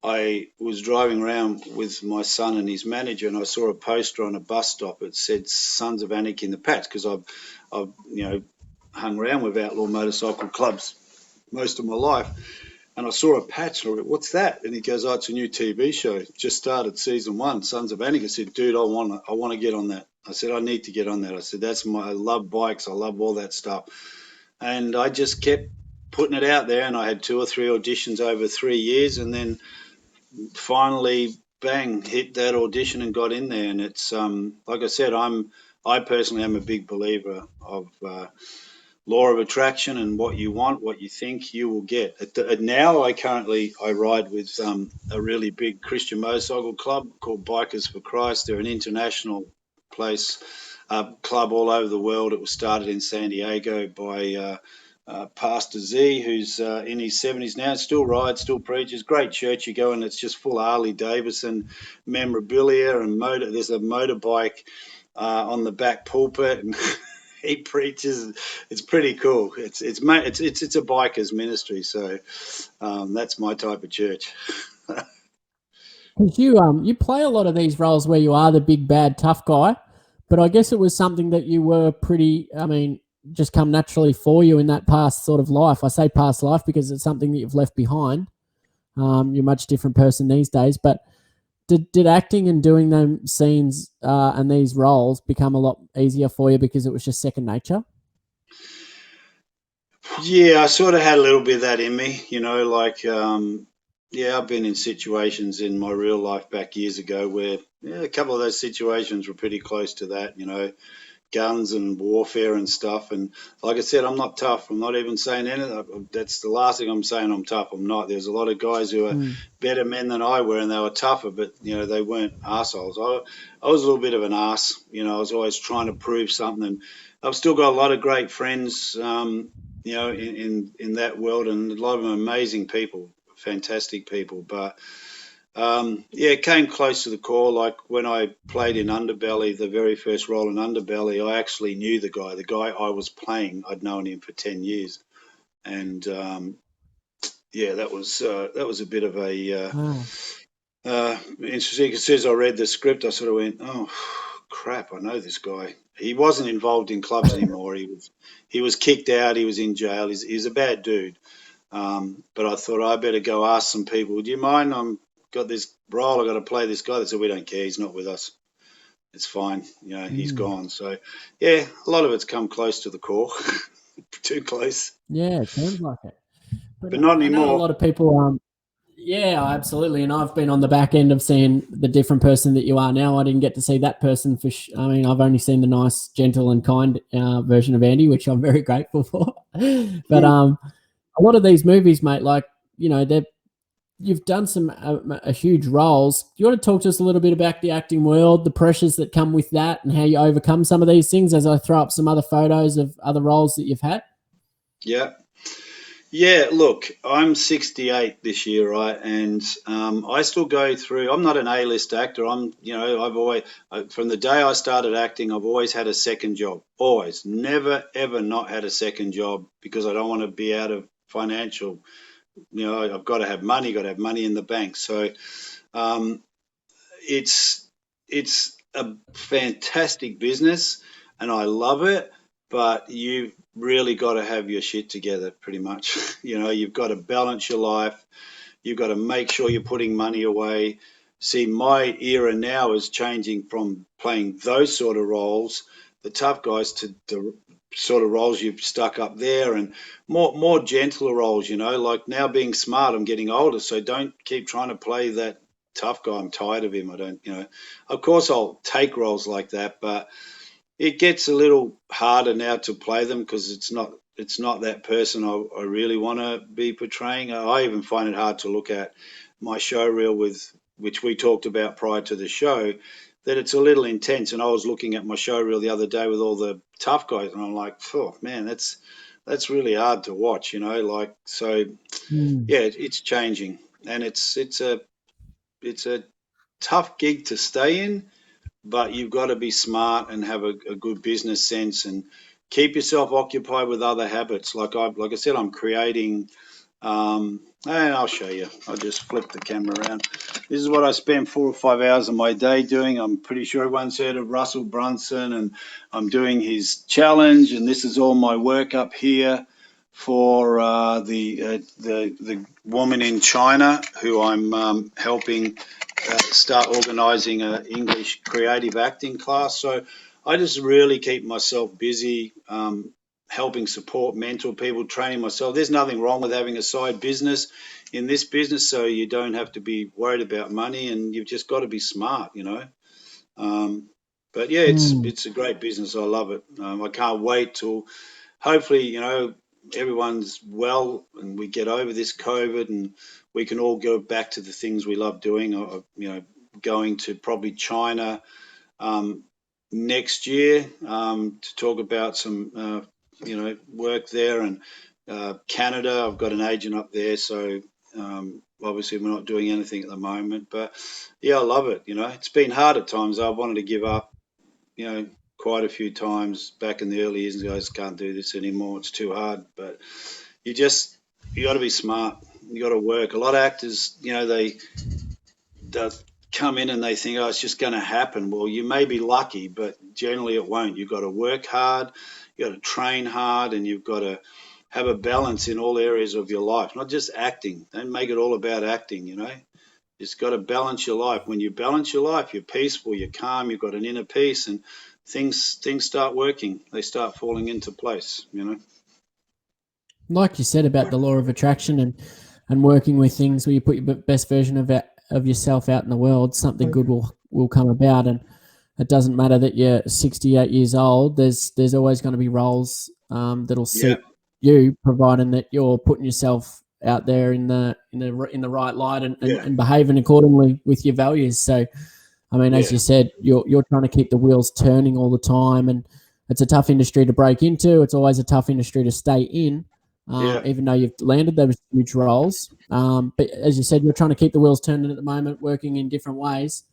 I was driving around with my son and his manager, and I saw a poster on a bus stop that said Sons of Anarchy in the patch, because I've hung around with outlaw motorcycle clubs most of my life. And I saw a patch, and I went, what's that? And he goes, it's a new TV show. Just started season 1, Sons of Anarchy. I said, dude, I want to get on that. I said, I need to get on that. I said, I love bikes. I love all that stuff. And I just kept putting it out there, and I had 2 or 3 auditions over 3 years, and then finally, bang, hit that audition and got in there. And it's like I said, I personally am a big believer of law of attraction, and what you want, what you think, you will get. Now I ride with a really big Christian motorcycle club called Bikers for Christ. They're an international club all over the world. It was started in San Diego by Pastor Z, who's in his 70s now, still rides, still preaches. Great church you go, and it's just full of Harley Davidson memorabilia and there's a motorbike on the back pulpit, and he preaches. It's pretty cool. It's a biker's ministry, so that's my type of church. You play a lot of these roles where you are the big bad tough guy, but I guess it was something that you were just come naturally for you in that past sort of life. I say past life because it's something that you've left behind. You're a much different person these days, but did acting and doing them scenes and these roles become a lot easier for you because it was just second nature? Yeah, I sort of had a little bit of that in me, Yeah, I've been in situations in my real life back years ago where a couple of those situations were pretty close to that, guns and warfare and stuff. And like I said, I'm not tough. I'm not even saying anything. That's the last thing I'm saying. I'm tough. I'm not. There's a lot of guys who are better men than I were, and they were tougher, but they weren't assholes. I was a little bit of an ass. I was always trying to prove something. And I've still got a lot of great friends, in that world, and a lot of them amazing people, fantastic people, but. It came close to the core. Like when I played in Underbelly, the very first role in Underbelly, I actually knew the guy. The guy I was playing, I'd known him for 10 years, and that was a bit of a interesting. As soon as I read the script, I sort of went, "Oh, crap! I know this guy." He wasn't involved in clubs anymore. He was kicked out. He was in jail. He's a bad dude. But I thought I better go ask some people. Would you mind? Got this role. I got to play this guy. They said we don't care. He's not with us. It's fine. He's gone. So a lot of it's come close to the core. Too close. Yeah, it sounds like it. But not I know a anymore. lot of people. Yeah, absolutely. And I've been on the back end of seeing the different person that you are now. I didn't get to see that person I mean, I've only seen the nice, gentle, and kind version of Andy, which I'm very grateful for. But a lot of these movies, mate, like you've done some huge roles. Do you want to talk to us a little bit about the acting world, the pressures that come with that, and how you overcome some of these things? As I throw up some other photos of other roles that you've had. Yeah. Yeah, look, I'm 68 this year, right? And I still go through. I'm not an A-list actor. I've always, from the day I started acting, I've always had a second job. Always, never, ever not had a second job because I don't want to be out of financial. I've got to have money. Got to have money in the bank. So it's a fantastic business, and I love it. But you've really got to have your shit together, pretty much. You've got to balance your life. You've got to make sure you're putting money away. See, my era now is changing from playing those sort of roles, the tough guys, to the sort of roles you've stuck up there, and more gentler roles. Like now being smart, I'm getting older, so don't keep trying to play that tough guy. I'm tired of him. I don't. Of course I'll take roles like that, but it gets a little harder now to play them because it's not that person I really want to be portraying. I even find it hard to look at my show reel, with which we talked about prior to the show, that it's a little intense. And I was looking at my show reel the other day with all the tough guys, and I'm like, oh man, that's really hard to watch, like, so it's changing, and it's a tough gig to stay in, but you've got to be smart and have a good business sense and keep yourself occupied with other habits. Like I said, I'm creating. And I'll show you. I'll just flip the camera around. This is what I spend 4 or 5 hours of my day doing. I'm pretty sure everyone's heard of Russell Brunson, and I'm doing his challenge. And this is all my work up here for the woman in China who I'm helping start organising an English creative acting class. So I just really keep myself busy, helping support mentor people, training myself. There's nothing wrong with having a side business in this business, so you don't have to be worried about money, and you've just got to be smart, But yeah, it's a great business. I love it. I can't wait till hopefully, everyone's well and we get over this COVID and we can all go back to the things we love doing. Going to probably China next year to talk about some, work there, and Canada. I've got an agent up there, so obviously we're not doing anything at the moment. But yeah, I love it. It's been hard at times. I wanted to give up, quite a few times back in the early years, and I just can't do this anymore. It's too hard. But you got to be smart. You got to work. A lot of actors, they come in and they think, oh, it's just going to happen. Well, you may be lucky, but generally it won't. You've got to work hard, you got to train hard, and you've got to have a balance in all areas of your life, not just acting. Don't make it all about acting, You've got to balance your life. When you balance your life, you're peaceful, you're calm, you've got an inner peace, and things start working. They start falling into place, Like you said about the law of attraction, and and working with things where you put your best version of yourself out in the world, something good will come about. And it doesn't matter that you're 68 years old. There's always going to be roles that'll suit you, providing that you're putting yourself out there in the right light and behaving accordingly with your values. So, I mean, as you said, you're trying to keep the wheels turning all the time, and it's a tough industry to break into. It's always a tough industry to stay in, even though you've landed those huge roles. But as you said, you're trying to keep the wheels turning at the moment, working in different ways.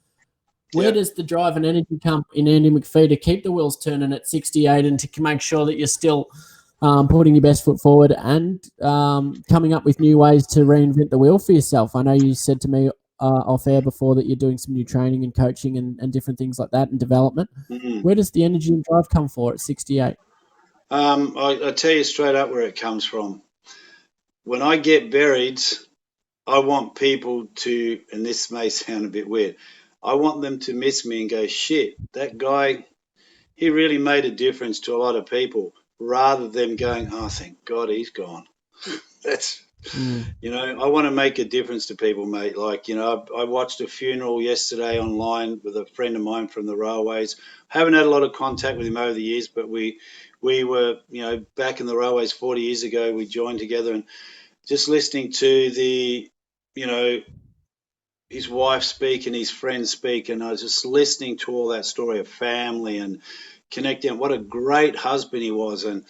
Where does the drive and energy come in Andy McPhee to keep the wheels turning at 68 and to make sure that you're still putting your best foot forward and coming up with new ways to reinvent the wheel for yourself? I know you said to me off air before that you're doing some new training and coaching and different things like that and development. Mm-hmm. Where does the energy and drive come for at 68? I tell you straight up where it comes from. When I get buried, I want people to, and this may sound a bit weird, I want them to miss me and go, shit, that guy, he really made a difference to a lot of people, rather than going, oh, thank God he's gone. That's, you know, I want to make a difference to people, mate. Like, you know, I watched a funeral yesterday online with a friend of mine from the railways. Haven't had a lot of contact with him over the years, but we were, you know, back in the railways 40 years ago, we joined together, and just listening to the, you know, his wife speak and his friends speak, and I was just listening to all that story of family and connecting. What a great husband he was. And,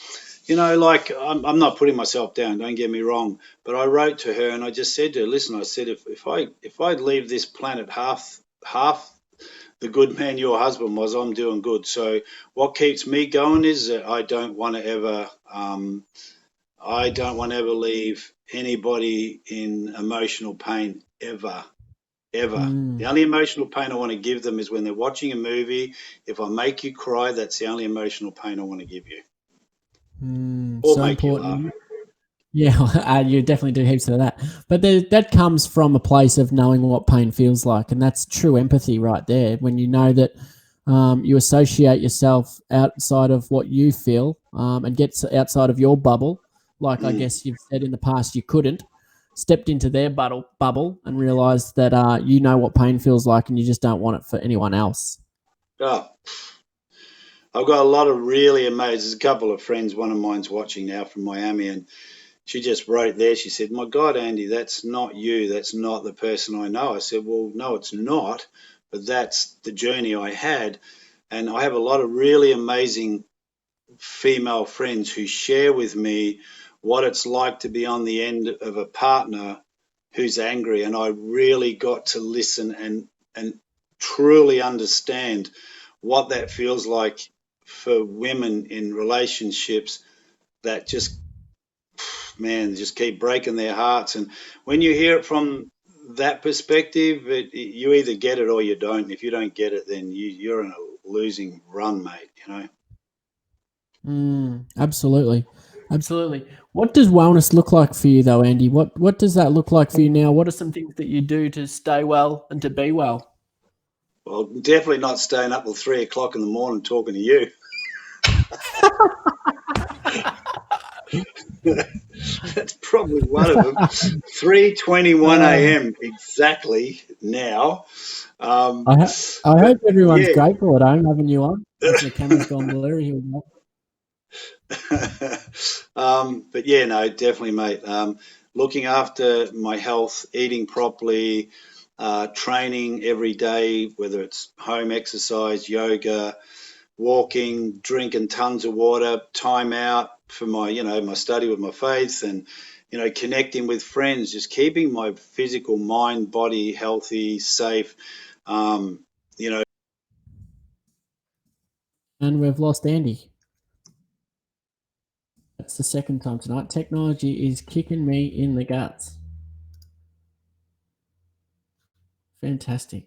you know, like, I'm not putting myself down, don't get me wrong, but I wrote to her and I just said to her, listen, I said, if I leave this planet half the good man your husband was, I'm doing good. So what keeps me going is that I don't want to ever leave anybody in emotional pain ever. The only emotional pain I want to give them is when they're watching a movie. If I make you cry, that's the only emotional pain I want to give you. Or so make important. You laugh. Yeah, you definitely do heaps of that. But that comes from a place of knowing what pain feels like, and that's true empathy right there. When you know that you associate yourself outside of what you feel and get outside of your bubble, like I guess you've said in the past you couldn't, stepped into their bubble and realized that you know what pain feels like and you just don't want it for anyone else. Oh, I've got a lot of really amazing, there's a couple of friends, one of mine's watching now from Miami, and she just wrote there, she said, my God, Andy, that's not you. That's not the person I know. I said, well, no, it's not, but that's the journey I had. And I have a lot of really amazing female friends who share with me what it's like to be on the end of a partner who's angry. And I really got to listen and truly understand what that feels like for women in relationships that just keep breaking their hearts. And when you hear it from that perspective, you either get it or you don't. If you don't get it, then you're in a losing run, mate, you know. Absolutely. What does wellness look like for you, though, Andy? What does that look like for you now? What are some things that you do to stay well and to be well? Well, definitely not staying up till 3 o'clock in the morning talking to you. That's probably one of them. 3:21 a.m. exactly now. I hope everyone's grateful at home having you on. As the camera's gone blurry, here we go. But yeah, no, definitely, mate. Looking after my health, eating properly, training every day, whether it's home exercise, yoga, walking, drinking tons of water, time out for my, you know, my study with my faith, and, you know, connecting with friends, just keeping my physical mind, body healthy, safe, you know. And we've lost Andy. That's the second time tonight. Technology is kicking me in the guts. Fantastic.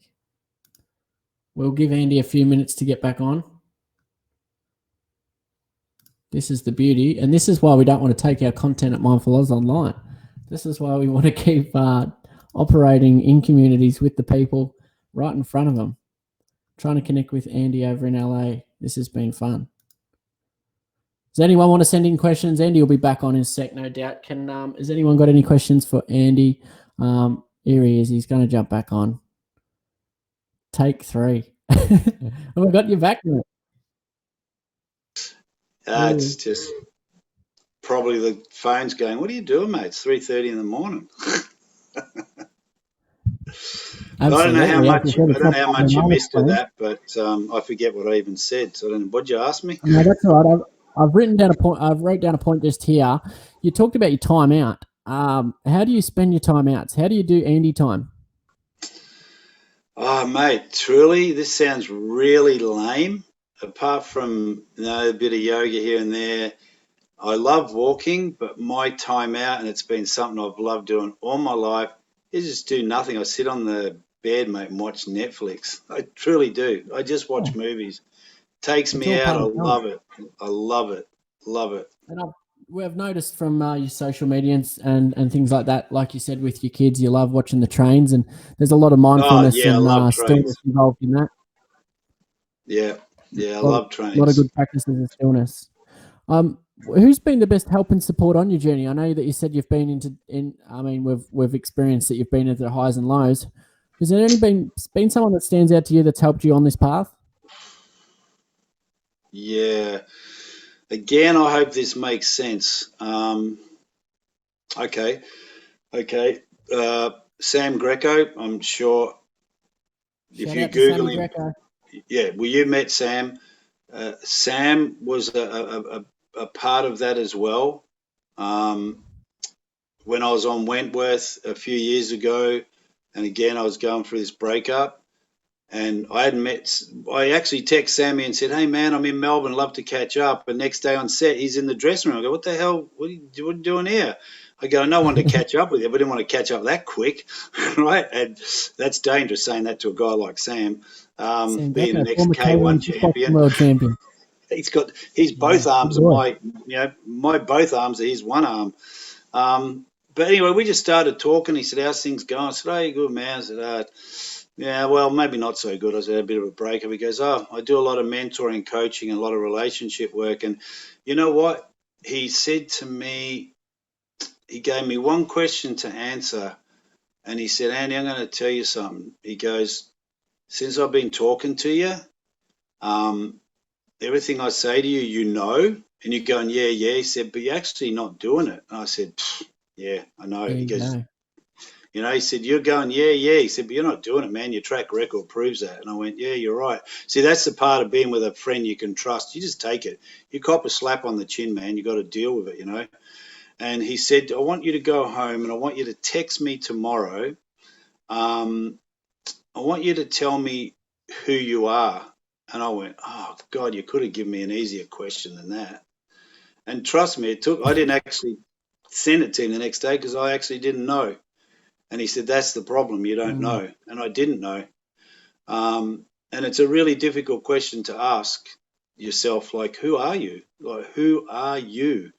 We'll give Andy a few minutes to get back on. This is the beauty, and this is why we don't want to take our content at Mindful Oz online. This is why we want to keep operating in communities with the people right in front of them. Trying to connect with Andy over in LA. This has been fun. Does anyone want to send in questions? Andy will be back on in a sec, no doubt. Has anyone got any questions for Andy? Here he is. He's going to jump back on. Take 3. Have I got you back, mate? It's just probably the phone's going, what are you doing, mate? It's 3:30 in the morning. I don't know how much you missed of that, but I forget what I even said. So I don't know. What'd you ask me? No, that's all right. I've written down a point. I've wrote down a point just here. You talked about your time out. How do you spend your time outs? How do you do Andy time? Oh, mate, truly, this sounds really lame. Apart from a bit of yoga here and there, I love walking, but my time out, and it's been something I've loved doing all my life, is just do nothing. I sit on the bed, mate, and watch Netflix. I truly do. I just watch movies. Takes me out. I love it. I love it. Love it. And we've noticed from your social media and things like that, like you said, with your kids, you love watching the trains, and there's a lot of mindfulness and stillness involved in that. Yeah, I love trains. A lot of good practices of stillness. Who's been the best help and support on your journey? I know that you said you've been we've experienced that you've been into the highs and lows. Has there been someone that stands out to you that's helped you on this path? Yeah. Again, I hope this makes sense. Okay. Sam Greco, I'm sure if you Google him. Yeah, well, you met Sam. Sam was a part of that as well. When I was on Wentworth a few years ago, and again, I was going through this breakup, and I actually texted Sammy and said, hey, man, I'm in Melbourne, love to catch up. And next day on set, he's in the dressing room. I go, what the hell? What are you doing here? I go, no one to catch up with you, but I didn't want to catch up that quick, right? And that's dangerous saying that to a guy like Sam, being the next K1 champion. World champion. He's both arms are my both arms are his one arm. But anyway, we just started talking. He said, how's things going? I said, oh, you're good, man. I said, yeah, well, maybe not so good. I said, a bit of a breakup. He goes, oh, I do a lot of mentoring, coaching, and a lot of relationship work. And you know what? He said to me, he gave me one question to answer. And he said, Andy, I'm going to tell you something. He goes, since I've been talking to you, everything I say to you, you know. And you're going, yeah. He said, but you're actually not doing it. And I said, yeah, I know. He goes, he said, you're going, yeah. He said, but you're not doing it, man. Your track record proves that. And I went, yeah, you're right. See, that's the part of being with a friend you can trust. You just take it. You cop a slap on the chin, man. You got to deal with it, And he said, I want you to go home and I want you to text me tomorrow. I want you to tell me who you are. And I went, oh, God, you could have given me an easier question than that. And trust me, I didn't actually send it to him the next day because I actually didn't know. And he said, that's the problem. You don't know. And I didn't know. And it's a really difficult question to ask yourself, like, who are you? Like, who are you?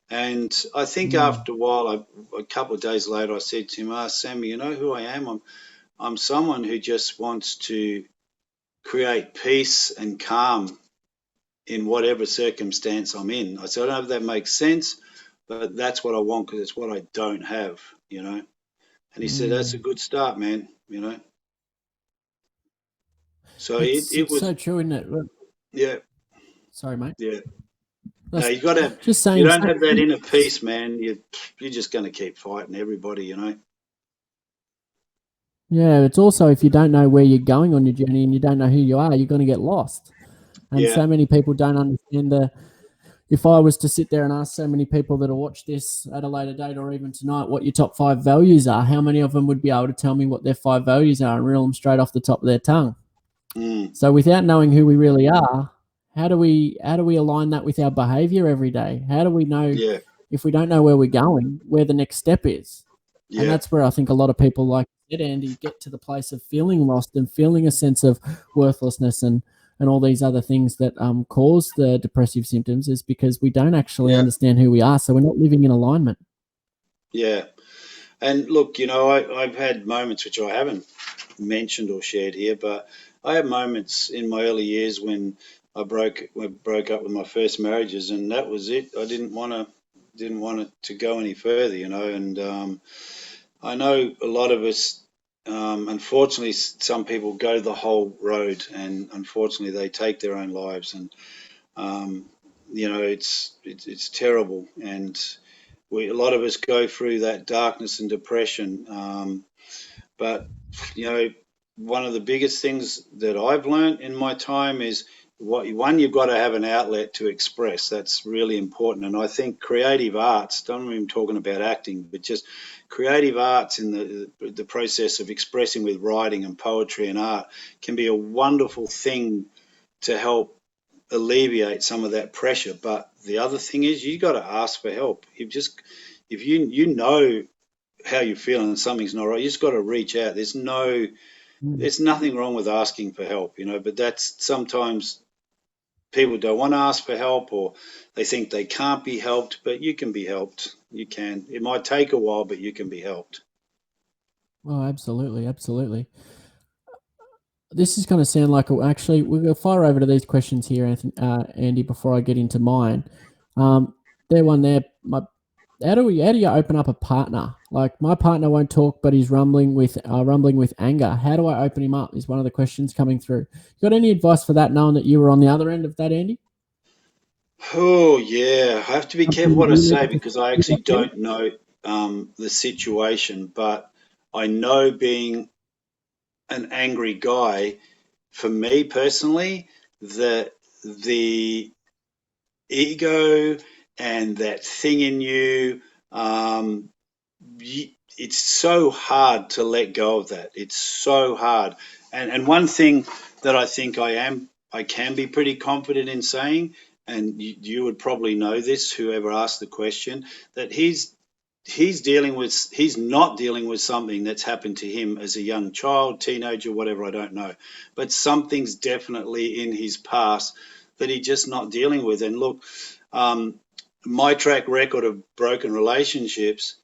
And I think after a while, a couple of days later, I said to him, Sammy, you know who I am? I'm someone who just wants to create peace and calm in whatever circumstance I'm in. I said, I don't know if that makes sense, but that's what I want because it's what I don't have, And he said, that's a good start, man, So it was so true, isn't it? Yeah. Sorry, mate. Yeah. No, you got to. You don't have that inner peace, man. You're just going to keep fighting everybody, Yeah, it's also if you don't know where you're going on your journey and you don't know who you are, you're going to get lost. And so many people don't understand if I was to sit there and ask so many people that will watch this at a later date or even tonight what your top 5 values are, how many of them would be able to tell me what their 5 values are and reel them straight off the top of their tongue? So without knowing who we really are, how do we align that with our behavior every day? How do we know if we don't know where we're going, where the next step is? Yeah. And that's where I think a lot of people, like you said, Andy, get to the place of feeling lost and feeling a sense of worthlessness and all these other things that cause the depressive symptoms is because we don't actually understand who we are. So we're not living in alignment. Yeah. And look, I've had moments which I haven't mentioned or shared here, but I had moments in my early years when I broke up with my first marriages, and that was it. I didn't want it to go any further, and I know a lot of us, unfortunately, some people go the whole road, and unfortunately, they take their own lives, and um, it's terrible, and a lot of us go through that darkness and depression. But one of the biggest things that I've learned in my time is you've got to have an outlet to express. That's really important. And I think creative arts, don't even talking about acting, but just creative arts in the process of expressing with writing and poetry and art can be a wonderful thing to help alleviate some of that pressure. But the other thing is you got to ask for help. If you know how you're feeling and something's not right, you just got to reach out. There's nothing wrong with asking for help, but that's sometimes people don't want to ask for help, or they think they can't be helped, but you can be helped. You can. It might take a while, but you can be helped. Oh, absolutely, absolutely. This is going to sound like actually we're going to fire over to these questions here, Andy, before I get into mine. There one there. How do you open up a partner? Like, my partner won't talk, but he's rumbling with anger. How do I open him up? Is one of the questions coming through. You got any advice for that, knowing that you were on the other end of that, Andy? Oh yeah, I have to be careful what I say because I actually don't know the situation, but I know being an angry guy, for me personally, the ego and that thing in you, it's so hard to let go of that. It's so hard. And one thing that I think I can be pretty confident in saying, and you would probably know this, whoever asked the question, that he's not dealing with something that's happened to him as a young child, teenager, whatever, I don't know. But something's definitely in his past that he's just not dealing with. And look, my track record of broken relationships,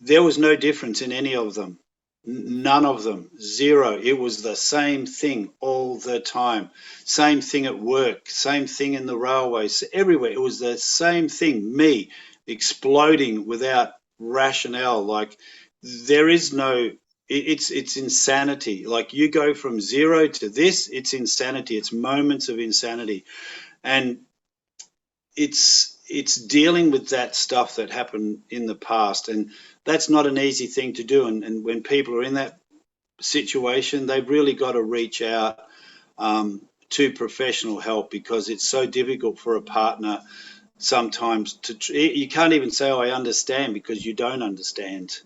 there was no difference in any of them. None of them. Zero. It was the same thing all the time. Same thing at work. Same thing in the railways. Everywhere. It was the same thing. Me exploding without rationale. Like, there is no. It's insanity. Like, you go from zero to this. It's insanity. It's moments of insanity, and it's dealing with that stuff that happened in the past, and that's not an easy thing to do. And when people are in that situation, they've really got to reach out to professional help, because it's so difficult for a partner sometimes you can't even say, oh, I understand, because you don't understand,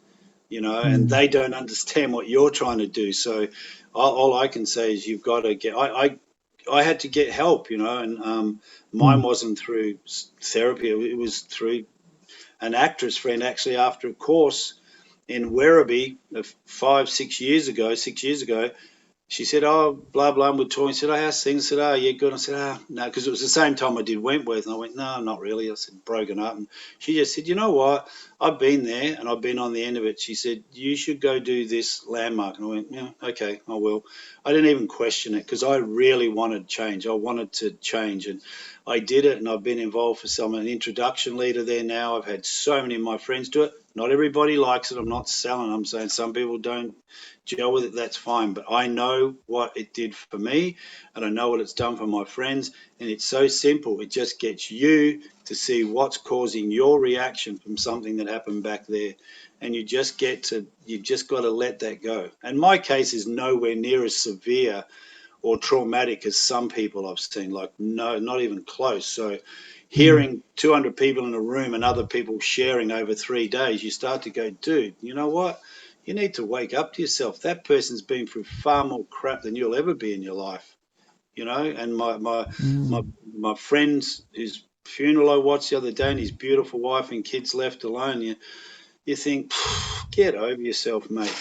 and they don't understand what you're trying to do. So all I can say is you've got to get. I had to get help, and mine wasn't through therapy. It was through an actress friend, actually, after a course in Werribee 6 years ago. She said, oh, blah, blah, and we're talking. I said, oh, how's things? I said, oh, yeah, good. I said, oh, no, because it was the same time I did Wentworth. And I went, no, not really. I said, broken up. And she just said, you know what? I've been there and I've been on the end of it. She said, you should go do this landmark. And I went, yeah, okay, I will. I didn't even question it, because I really wanted change. I wanted to change. And I did it, and I've been involved for an introduction leader there now. I've had so many of my friends do it. Not everybody likes it. I'm not selling. I'm saying some people don't gel with it, that's fine. But I know what it did for me, and I know what it's done for my friends. And it's so simple. It just gets you to see what's causing your reaction from something that happened back there. And you just got to let that go. And my case is nowhere near as severe or traumatic as some people I've seen. Like, no, not even close. So hearing 200 people in a room and other people sharing over 3 days, you start to go, dude, you know what? You need to wake up to yourself. That person's been through far more crap than you'll ever be in your life, And my friend's his funeral I watched the other day, and his beautiful wife and kids left alone. You think, get over yourself, mate.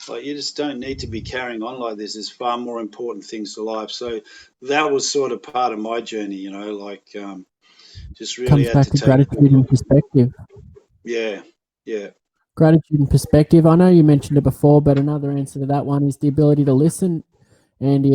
Like, you just don't need to be carrying on like this. There's far more important things to life. So that was sort of part of my journey, just really comes had back to gratitude and perspective. Yeah. Gratitude and perspective. I know you mentioned it before, but another answer to that one is the ability to listen. And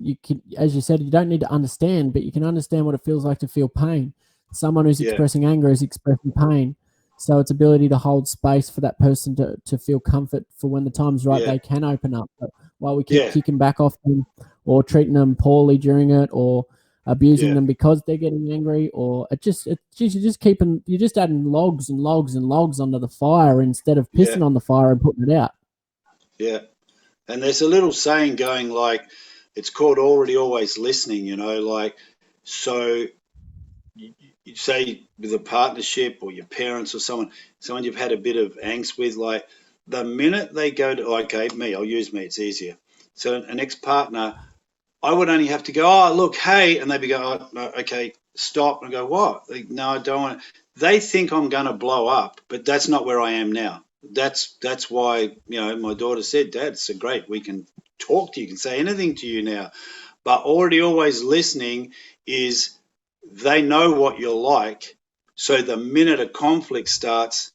you can, as you said, you don't need to understand, but you can understand what it feels like to feel pain. Someone who's expressing anger is expressing pain. So it's ability to hold space for that person to feel comfort for when the time's right, they can open up. But while we keep kicking back off them or treating them poorly during it or abusing them because they're getting angry, or you're just adding logs and logs and logs onto the fire instead of pissing on the fire and putting it out. Yeah. And there's a little saying going like, it's called already always listening, like, so you say with a partnership or your parents or someone you've had a bit of angst with, like the minute they go to, okay, I'll use me, it's easier. So an ex-partner, I would only have to go, oh, look, hey, and they'd be going, oh, no, okay, stop. And I go, what? Like, no, I don't want to. They think I'm going to blow up, but that's not where I am now. That's why, my daughter said, Dad, it's so great. We can talk to you, can say anything to you now. But already always listening is they know what you're like. So the minute a conflict starts,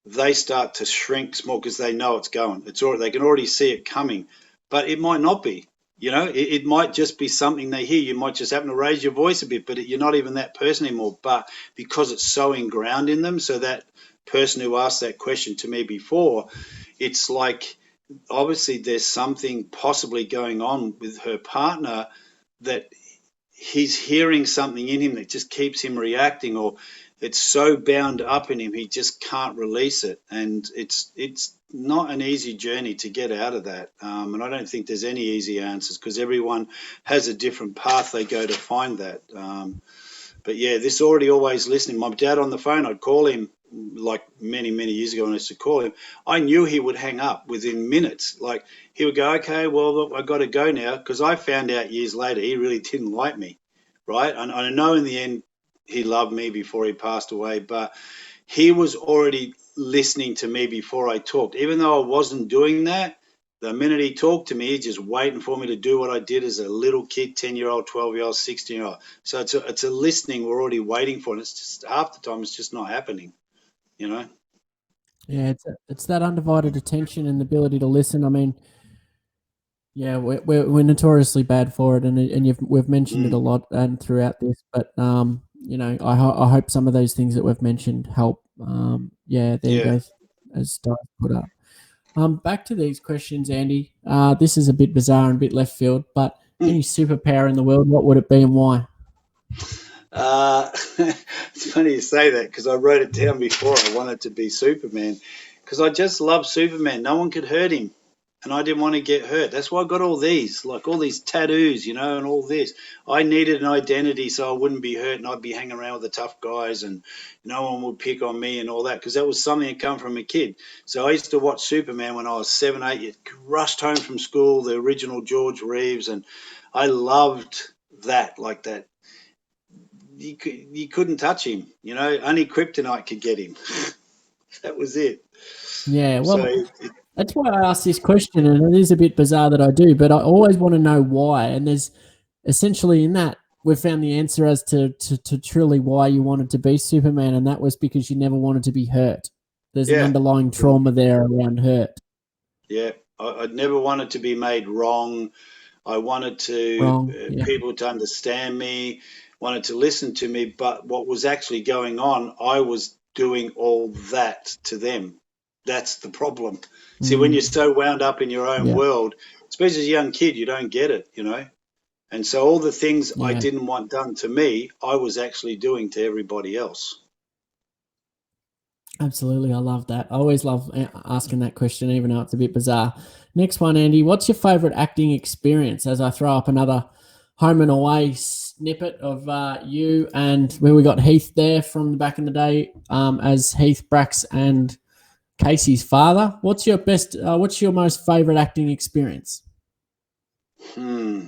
they start to shrink small because they know it's going. They can already see it coming, but it might not be. It might just be something they hear. You might just happen to raise your voice a bit, but you're not even that person anymore. But because it's so ingrained in them, so that person who asked that question to me before, it's like obviously there's something possibly going on with her partner that he's hearing something in him that just keeps him reacting, or it's so bound up in him he just can't release it, and it's not an easy journey to get out of that, and I don't think there's any easy answers because everyone has a different path they go to find that, but yeah, this already always listening. My dad on the phone, I'd call him like many years ago when I used to call him, I knew he would hang up within minutes. Like he would go, okay, well, look, I got to go now, because I found out years later he really didn't like me, right? And I know in the end he loved me before he passed away, but he was already listening to me before I talked. Even though I wasn't doing that, the minute he talked to me, he's just waiting for me to do what I did as a little kid, 10-year-old, 12-year-old, 16-year-old. So it's a listening we're already waiting for, and it's just half the time it's just not happening. Yeah, it's that undivided attention and the ability to listen. I mean, yeah, we're notoriously bad for it, and we've mentioned it a lot and throughout this. But I hope some of those things that we've mentioned help. There you go, as Dice put up. Back to these questions, Andy. This is a bit bizarre and a bit left field, but any superpower in the world, what would it be and why? It's funny you say that because I wrote it down before. I wanted to be Superman because I just love Superman. No one could hurt him, and I didn't want to get hurt. That's why I got all these tattoos, and all this. I needed an identity so I wouldn't be hurt, and I'd be hanging around with the tough guys, and no one would pick on me and all that, because that was something that come from a kid. So I used to watch Superman when I was 7, 8 years, rushed home from school, the original George Reeves, and I loved that, like that. You couldn't touch him, only kryptonite could get him. That was it. Yeah, well, that's why I asked this question, and it is a bit bizarre that I do, but I always want to know why. And there's essentially in that we've found the answer as to truly why you wanted to be Superman, and that was because you never wanted to be hurt. There's an underlying trauma there around hurt. Yeah, I'd never wanted to be made wrong. I wanted people to understand me, wanted to listen to me, but what was actually going on, I was doing all that to them. That's the problem. See, when you're so wound up in your own world, especially as a young kid, you don't get it, And so all the things I didn't want done to me, I was actually doing to everybody else. Absolutely, I love that. I always love asking that question, even though it's a bit bizarre. Next one, Andy. What's your favourite acting experience? As I throw up another home and away snippet of you and where we got Heath there from the back in the day as Heath, Brax, and Casey's father. What's your most favourite acting experience? I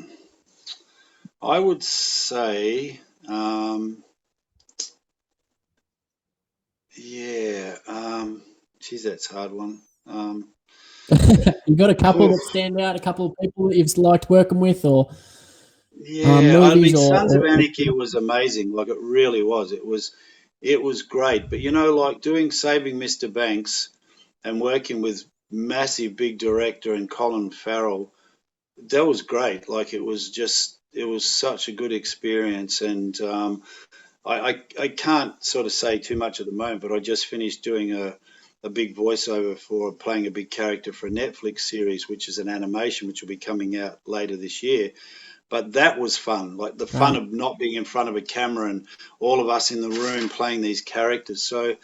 would say. Geez, that's a hard one. You got a couple that stand out, a couple of people that you've liked working with, or movies, Sons of Anarchy was amazing. Like, it really was. It was great. But like doing Saving Mr. Banks and working with massive big director and Colin Farrell, that was great. Like it was such a good experience, and I can't sort of say too much at the moment, but I just finished doing a big voiceover for playing a big character for a Netflix series, which is an animation which will be coming out later this year. But that was fun, like the fun Right. of not being in front of a camera and all of us in the room playing these characters. So,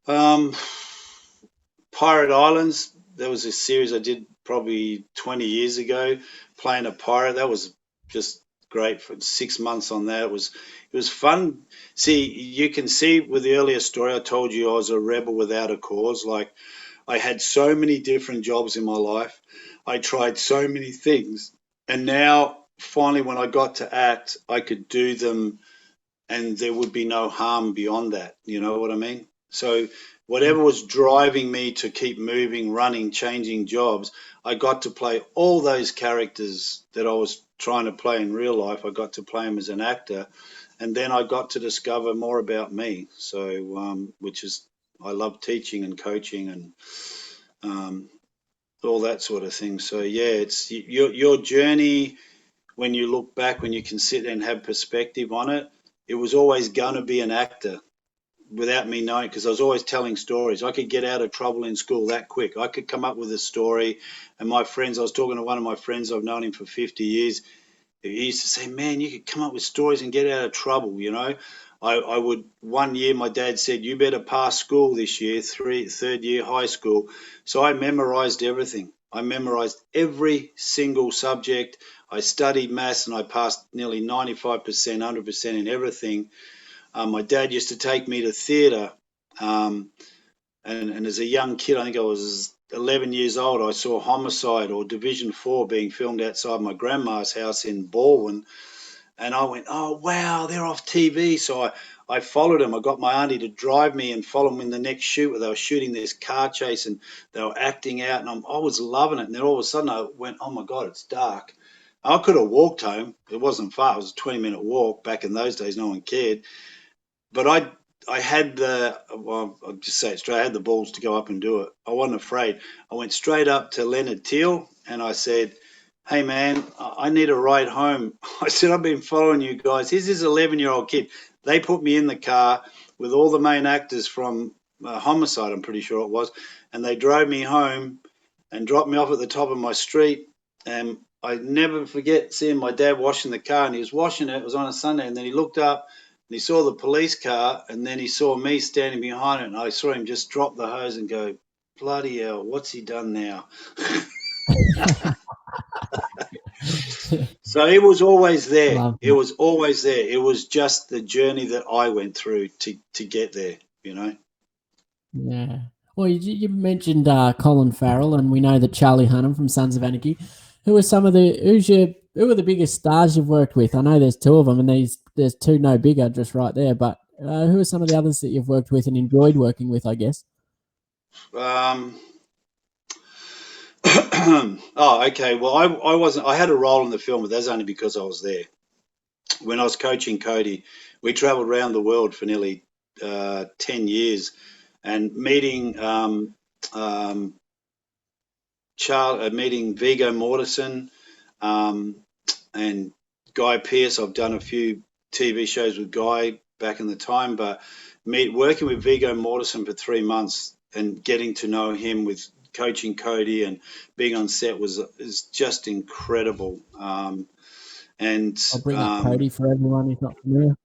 um, Pirate Islands, there was a series I did probably 20 years ago, playing a pirate. That was just great for 6 months on that. It was fun. See, you can see with the earlier story I told you I was a rebel without a cause. Like I had so many different jobs in my life. I tried so many things. And now finally when I got to act, I could do them and there would be no harm beyond that. You know what I mean? So whatever was driving me to keep moving, running, changing jobs, I got to play all those characters that I was trying to play in real life. I got to play them as an actor, and then I got to discover more about me. So, which is I love teaching and coaching and um, all that sort of thing. So yeah, it's your journey when you look back, when you can sit and have perspective on it. It was always going to be an actor without me knowing, because I was always telling stories. I could get out of trouble in school that quick. I could come up with a story, and my friends, I was talking to one of my friends, I've known him for 50 years. He used to say, man, you could come up with stories and get out of trouble, you know. I would, one year my dad said, you better pass school this year, third year high school. So I memorized everything. I memorized every single subject. I studied maths and I passed nearly 95%, 100% in everything. My dad used to take me to theatre, um, and as a young kid, I think I was 11 years old, I saw Homicide or Division 4 being filmed outside my grandma's house in Baldwin, and I went, oh, wow, they're off TV. So I followed them. I got my auntie to drive me and follow them in the next shoot where they were shooting this car chase and they were acting out, and I was loving it. And then all of a sudden I went, oh, my God, it's dark. I could have walked home. It wasn't far. It was a 20-minute walk. Back in those days, no one cared. But I had well, I'll just say it straight, I had the balls to go up and do it. I wasn't afraid. I went straight up to Leonard Teal and I said, hey man, I need a ride home. I said, I've been following you guys. Here's this 11-year-old kid. They put me in the car with all the main actors from Homicide, I'm pretty sure it was, and they drove me home and dropped me off at the top of my street. And I never forget seeing my dad washing the car, and he was washing it. It was on a Sunday, and then he looked up and he saw the police car, and then he saw me standing behind it, and I saw him just drop the hose and go, bloody hell, what's he done now? So it was always there. Love It that. was always there. It was just the journey that I went through to get there, you know. Yeah. Well, you mentioned Colin Farrell, and we know that Charlie Hunnam from Sons of Anarchy. Who are some of the who are the biggest stars you've worked with? I know there's two of them, and there's two no bigger just right there. But who are some of the others that you've worked with and enjoyed working with? I guess. Um, oh, okay. Well, I wasn't. I had a role in the film, but that's only because I was there. When I was coaching Cody, we travelled around the world for nearly 10 years, and um, meeting Viggo Mortensen, um, and Guy Pearce. I've done a few TV shows with Guy back in the time, but working with Viggo Mortensen for 3 months and getting to know him with coaching Cody and being on set is just incredible. And I'll bring up Cody for everyone who's not familiar.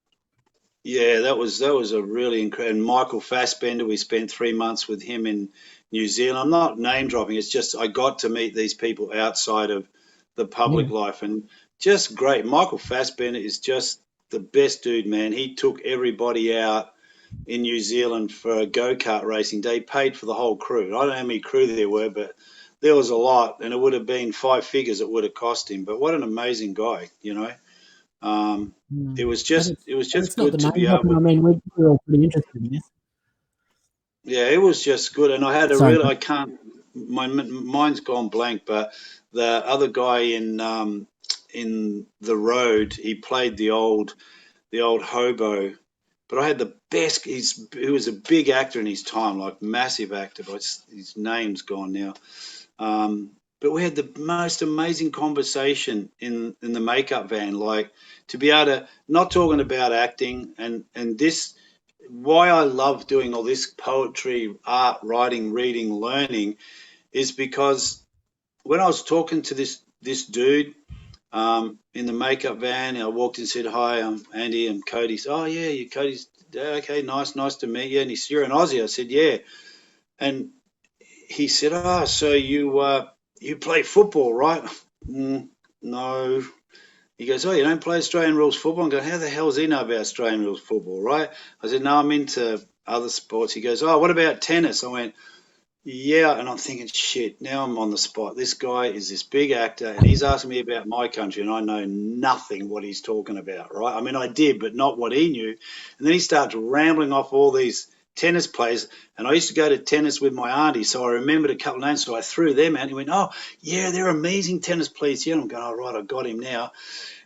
Yeah, that was a really incredible. And Michael Fassbender, we spent 3 months with him in New Zealand. I'm not name dropping. It's just I got to meet these people outside of the public Yeah. life, and just great. Michael Fassbender is just the best dude, man. He took everybody out in New Zealand for a go-kart racing day. Paid for the whole crew. I don't know how many crew there were, but there was a lot, and it would have been five figures it would have cost him. But what an amazing guy, you know. Um, Mm. it was But just it's it was but just it's not the good to name be dropping. able. I mean, we're all pretty interested in this. Yeah, it was just good, and I had a Sorry. real. I can't. My mind's gone blank, but the other guy in The Road, he played the old hobo. But I had the best. He was a big actor in his time, like massive actor. But his name's gone now. Um, but we had the most amazing conversation in the makeup van. Like, to be able to, not talking about acting and this, why I love doing all this poetry, art, writing, reading, learning, is because when I was talking to this dude in the makeup van, I walked in and said, "Hi, I'm Andy. I'm Cody." He said, "Oh yeah, you Cody's okay. Nice to meet you." And he said, "You're an Aussie." I said, "Yeah." And he said, "Oh, so you play football, right?" No. He goes, "Oh, you don't play Australian rules football?" I'm going, "How the hell does he know about Australian rules football, right?" I said, "No, I'm into other sports." He goes, "Oh, what about tennis?" I went, "Yeah," and I'm thinking, shit, now I'm on the spot. This guy is this big actor, and he's asking me about my country, and I know nothing what he's talking about, right? I mean, I did, but not what he knew. And then he starts rambling off all these tennis players, and I used to go to tennis with my auntie, so I remembered a couple of names, so I threw them out. And he went, "Oh, yeah, they're amazing tennis players here." And I'm going, "Oh, right, I got him now."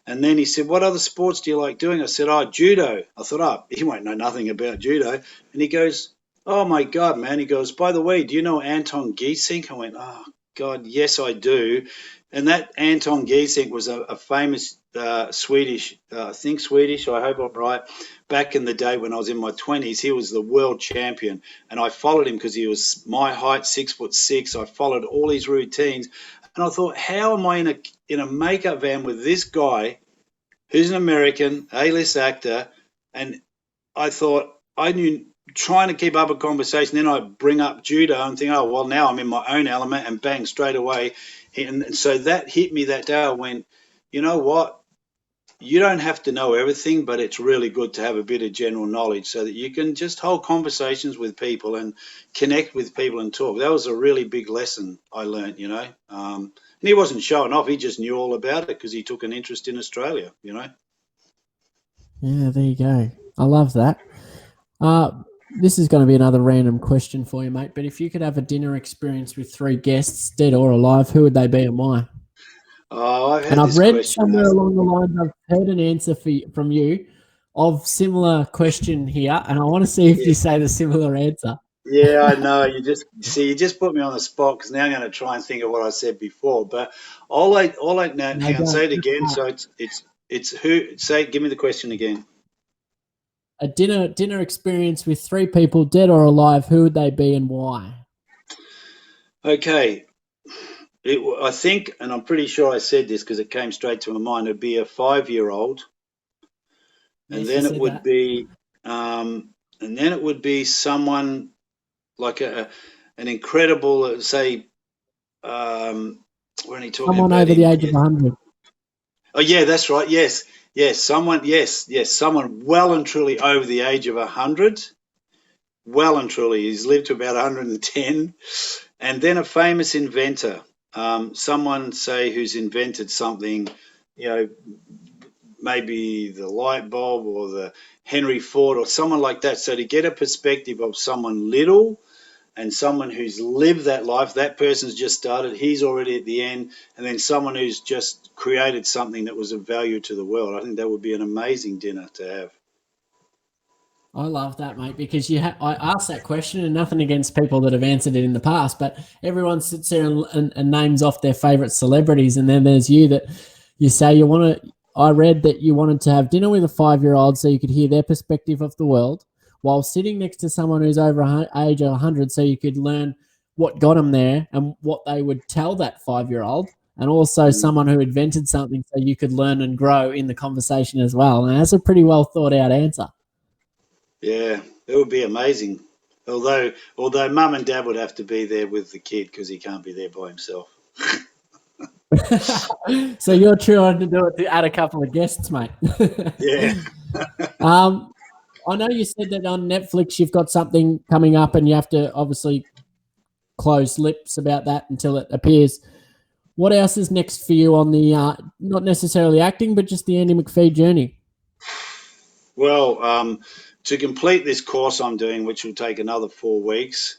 And then he said, "What other sports do you like doing?" I said, "Oh, judo." I thought, "Oh, he won't know nothing about judo." And he goes, "Oh my God, man." He goes, "By the way, do you know Anton Giesink?" I went, "Oh God, yes, I do." And that Anton Giesink was a famous Swedish, I think Swedish, I hope I'm right. Back in the day when I was in my 20s, he was the world champion. And I followed him because he was my height, 6'6". I followed all his routines. And I thought, how am I in a makeup van with this guy who's an American, A-list actor? And I thought, I knew, trying to keep up a conversation, then I bring up judo and think, oh, well, now I'm in my own element, and bang, straight away. And so that hit me that day. I went, you know what? You don't have to know everything, but it's really good to have a bit of general knowledge so that you can just hold conversations with people and connect with people and talk. That was a really big lesson I learned, you know. And he wasn't showing off. He just knew all about it because he took an interest in Australia, you know. Yeah, there you go. I love that. This is going to be another random question for you, mate. But if you could have a dinner experience with three guests, dead or alive, who would they be and why? Oh, I've And had I've this read question somewhere asked. along the lines, I've heard an answer from you of similar question here, and I want to see if Yeah. you say the similar answer. Yeah, I know. You just put me on the spot because now I'm going to try and think of what I said before. But now, No, hang on, say don't. it again. So it's who? Say, give me the question again. A dinner experience with three people, dead or alive, who would they be and why? Okay, I think, and I'm pretty sure I said this because it came straight to my mind. It'd be a 5-year-old, and Yes, you then it said would that. be, someone like an incredible, say, when are you talking Someone about over the in? age of 100. Oh yeah, that's right. Yes, someone. Yes, someone well and truly over the age of 100. Well and truly, he's lived to about 110, and then a famous inventor, someone say who's invented something, you know, maybe the light bulb or the Henry Ford or someone like that. So to get a perspective of someone little and someone who's lived that life, that person's just started, he's already at the end, and then someone who's just created something that was of value to the world. I think that would be an amazing dinner to have. I love that, mate, because I asked that question, and nothing against people that have answered it in the past, but everyone sits there and names off their favorite celebrities, and then there's you that you say you want to. I read that you wanted to have dinner with a 5-year-old so you could hear their perspective of the world, while sitting next to someone who's over age of 100, so you could learn what got them there and what they would tell that 5-year-old, and also Mm. someone who invented something so you could learn and grow in the conversation as well. And that's a pretty well thought out answer. Yeah, it would be amazing. Although mum and dad would have to be there with the kid because he can't be there by himself. So you're trying to do it to add a couple of guests, mate. Yeah. um, I know you said that on Netflix you've got something coming up, and you have to obviously close lips about that until it appears. What else is next for you on the not necessarily acting, but just the Andy McPhee journey? Well, to complete this course I'm doing, which will take another 4 weeks,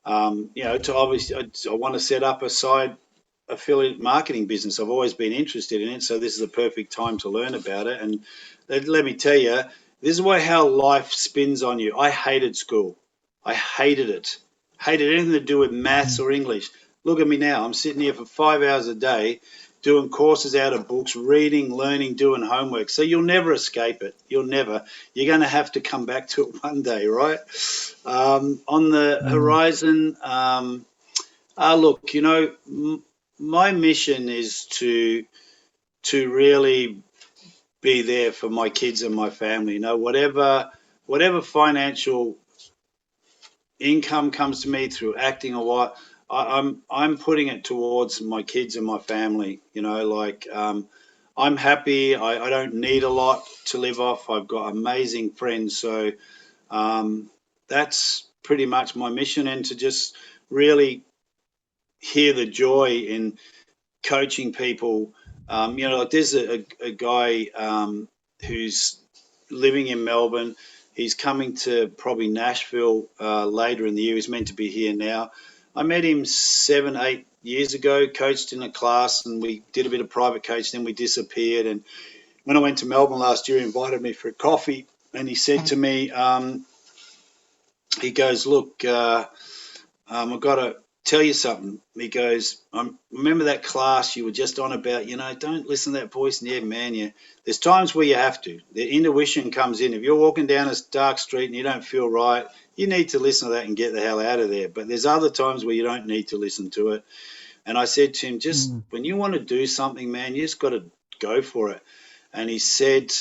to obviously, I want to set up a side affiliate marketing business. I've always been interested in it, so this is the perfect time to learn about it. And let me tell you, this is why how life spins on you. I hated school. I hated it. Hated anything to do with maths or English. Look at me now. I'm sitting here for 5 hours a day doing courses out of books, reading, learning, doing homework. So you'll never escape it. You're going to have to come back to it one day, right? On the horizon, look, my mission is to really be there for my kids and my family. Whatever financial income comes to me through acting or what, I'm putting it towards my kids and my family. I'm happy. I don't need a lot to live off. I've got amazing friends, so that's pretty much my mission, and to just really hear the joy in coaching people. There's a guy who's living in Melbourne. He's coming to probably Nashville later in the year. He's meant to be here now. I met him 7-8 years ago, coached in a class, and we did a bit of private coaching. Then we disappeared. And when I went to Melbourne last year, he invited me for a coffee, and he said to me, he goes, look, I've got to tell you something. He goes, remember that class you were just on about, don't listen to that voice in your head, man. There's times where you have to. The intuition comes in. If you're walking down a dark street and you don't feel right, you need to listen to that and get the hell out of there. But there's other times where you don't need to listen to it. And I said to him, just when you want to do something, man, you just got to go for it. And he said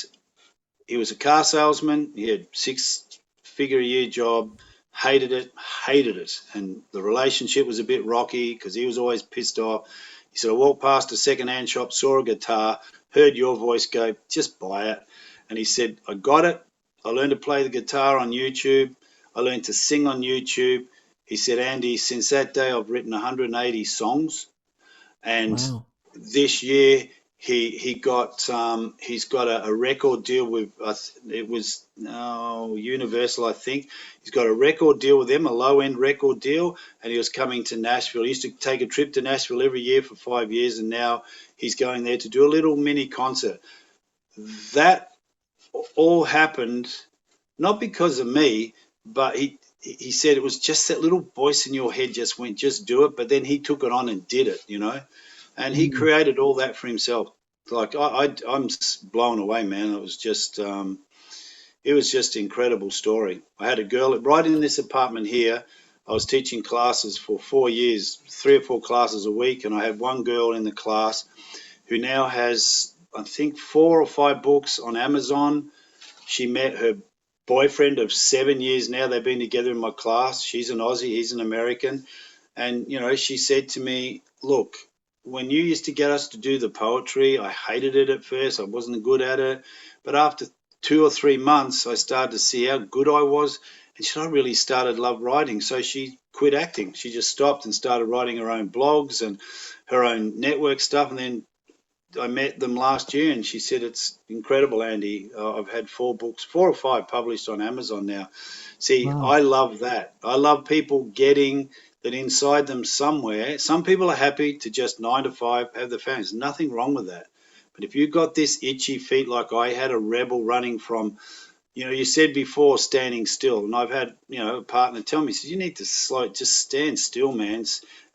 he was a car salesman. He had 6-figure-a-year job. Hated it. And the relationship was a bit rocky because he was always pissed off. He said, I walked past a second-hand shop, saw a guitar, heard your voice go, just buy it. And he said, I got it. I learned to play the guitar on YouTube. I learned to sing on YouTube. He said, Andy, since that day, I've written 180 songs. And this year, he's got a record deal with, it was Universal, I think. He's got a record deal with them, a low-end record deal, and he was coming to Nashville. He used to take a trip to Nashville every year for 5 years, and now he's going there to do a little mini concert. That all happened not because of me, but he said it was just that little voice in your head just went, just do it, but then he took it on and did it, and he created all that for himself. Like I'm blown away, man. It was just an incredible story. I had a girl right in this apartment here. I was teaching classes for 4 years, 3 or 4 classes a week, and I had one girl in the class who now has, I think, 4 or 5 books on Amazon. She met her boyfriend of 7 years now. They've been together in my class. She's an Aussie, he's an American. And, she said to me, look, when you used to get us to do the poetry, I hated it at first. I wasn't good at it. But after 2 or 3 months, I started to see how good I was. And I really started love writing. So she quit acting. She just stopped and started writing her own blogs and her own network stuff. And then I met them last year, and she said, it's incredible, Andy. I've had 4 books, 4 or 5 published on Amazon now. See, I love that. I love people getting that inside them somewhere. Some people are happy to just 9 to 5 have the family. There's nothing wrong with that. But if you've got this itchy feet, like I had, a rebel running from, you said before, standing still. And I've had, a partner tell me, you need to just stand still, man.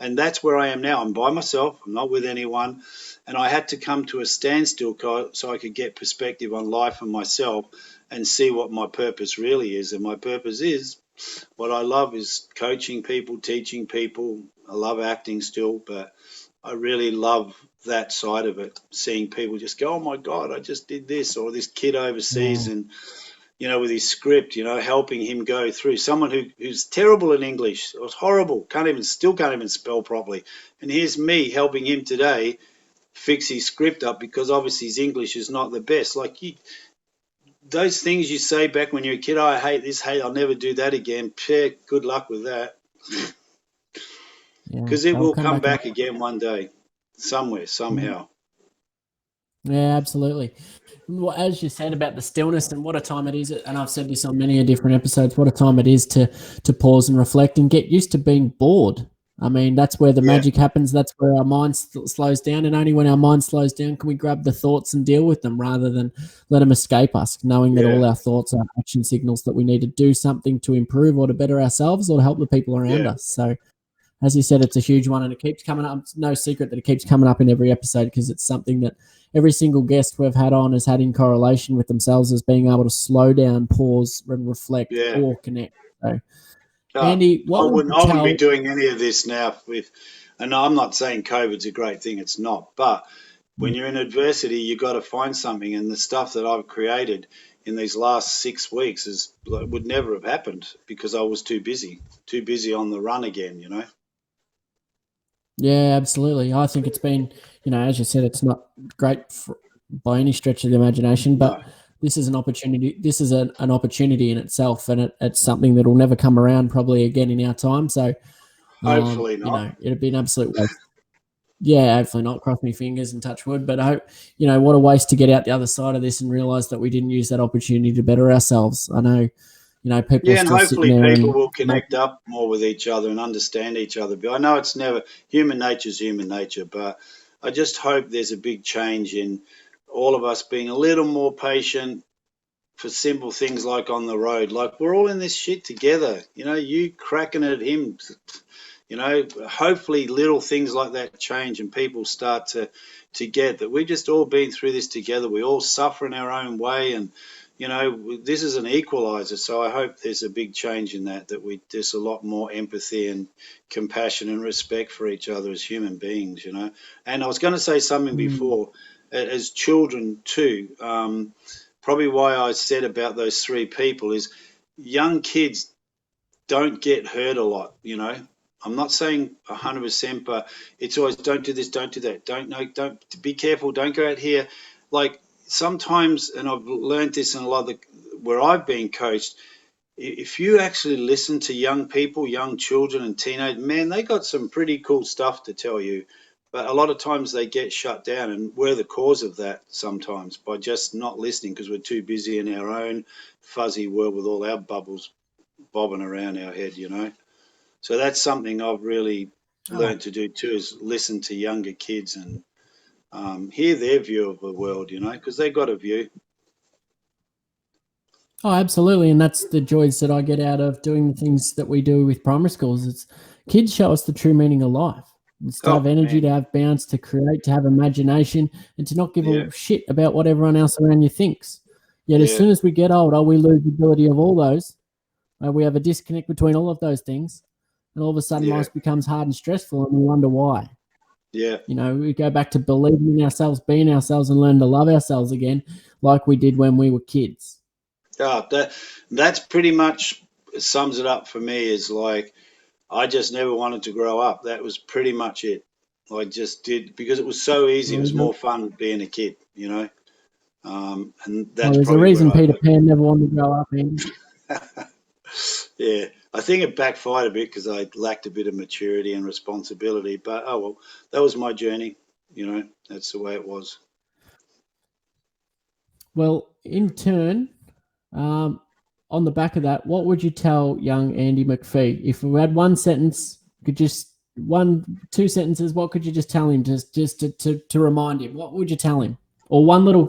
And that's where I am now. I'm by myself. I'm not with anyone. And I had to come to a standstill so I could get perspective on life and myself and see what my purpose really is. And my purpose is, what I love is coaching people, teaching people. I love acting still, but I really love that side of it, seeing people just go, oh, my God, I just did this, or this kid overseas and, with his script, helping him go through. Someone who's terrible in English. It was horrible, still can't even spell properly. And here's me helping him today fix his script up because obviously his English is not the best. Like those things you say back when you're a kid, I hate this, I'll never do that again. Good luck with that. Because it will come back again one day, somewhere, somehow. Yeah, absolutely. Well, as you said about the stillness and what a time it is, and I've said this on many different episodes, what a time it is to pause and reflect and get used to being bored. I mean, that's where the magic happens. That's where our mind slows down. And only when our mind slows down can we grab the thoughts and deal with them rather than let them escape us, knowing that all our thoughts are action signals that we need to do something to improve or to better ourselves or to help the people around us. So as you said, it's a huge one, and it keeps coming up. It's no secret that it keeps coming up in every episode because it's something that every single guest we've had on has had in correlation with themselves as being able to slow down, pause, and reflect or connect. So, Andy, I wouldn't be doing any of this now and I'm not saying COVID's a great thing. It's not. But when you're in adversity, you've got to find something. And the stuff that I've created in these last 6 weeks would never have happened because I was too busy on the run again, you know? Yeah, absolutely. I think it's been, as you said, it's not great by any stretch of the imagination, but this is an opportunity. This is an opportunity in itself, and it's something that will never come around probably again in our time. So, hopefully not. It'd be an absolute waste. Yeah, hopefully not. Cross my fingers and touch wood. But I hope, what a waste to get out the other side of this and realise that we didn't use that opportunity to better ourselves. I know, people. Yeah, and hopefully people will connect up more with each other and understand each other. But I know it's never human nature's human nature, but I just hope there's a big change in all of us being a little more patient for simple things like on the road. Like we're all in this shit together. You cracking at him. Hopefully little things like that change and people start to get that we've just all been through this together. We all suffer in our own way, and this is an equalizer. So I hope there's a big change in that there's a lot more empathy and compassion and respect for each other as human beings, And I was going to say something before, as children too, probably why I said about those 3 people is young kids don't get hurt a lot, I'm not saying 100%, but it's always don't do this, don't do that, don't be careful, don't go out here. Like sometimes, and I've learned this in a lot of where I've been coached, if you actually listen to young people, young children and teenagers, man, they got some pretty cool stuff to tell you. But a lot of times they get shut down, and we're the cause of that sometimes by just not listening because we're too busy in our own fuzzy world with all our bubbles bobbing around our head, So that's something I've really learned to do too, is listen to younger kids and hear their view of the world, because they've got a view. Oh, absolutely. And that's the joys that I get out of doing the things that we do with primary schools. It's kids show us the true meaning of life. It's to have energy, to have bounce, to create, to have imagination, and to not give a shit about what everyone else around you thinks. Yet as soon as we get older, we lose the ability of all those. We have a disconnect between all of those things. And all of a sudden life becomes hard and stressful, and we wonder why. Yeah. We go back to believing in ourselves, being ourselves, and learn to love ourselves again like we did when we were kids. That's pretty much sums it up for me, is like I just never wanted to grow up. That was pretty much it. I just did because it was so easy. It was more fun being a kid, And that's there's a reason Peter Pan never wanted to grow up, Andy. Yeah, I think it backfired a bit because I lacked a bit of maturity and responsibility. But oh well, that was my journey. That's the way it was. Well, in turn, on the back of that, what would you tell young Andy McPhee? If we had one sentence, two sentences, what could you just tell him just to remind him? What would you tell him? Or one little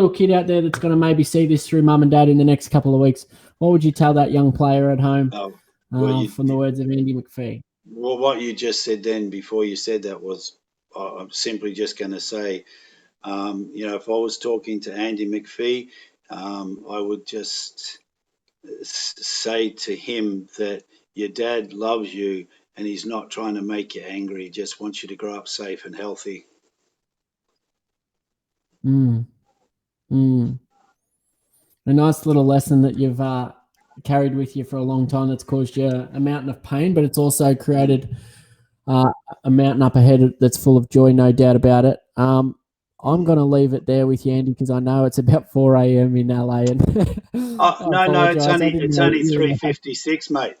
kid out there that's going to maybe see this through mum and dad in the next couple of weeks, what would you tell that young player at home from the words of Andy McPhee? Well, what you just said then before you said that was, I'm simply just going to say, if I was talking to Andy McPhee, I would just say to him that your dad loves you and he's not trying to make you angry. He just wants you to grow up safe and healthy. A nice little lesson that you've carried with you for a long time that's caused you a mountain of pain, but it's also created a mountain up ahead that's full of joy, no doubt about it. I'm going to leave it there with you, Andy, because I know it's about 4 a.m. in LA. And no, it's only 3:56, mate.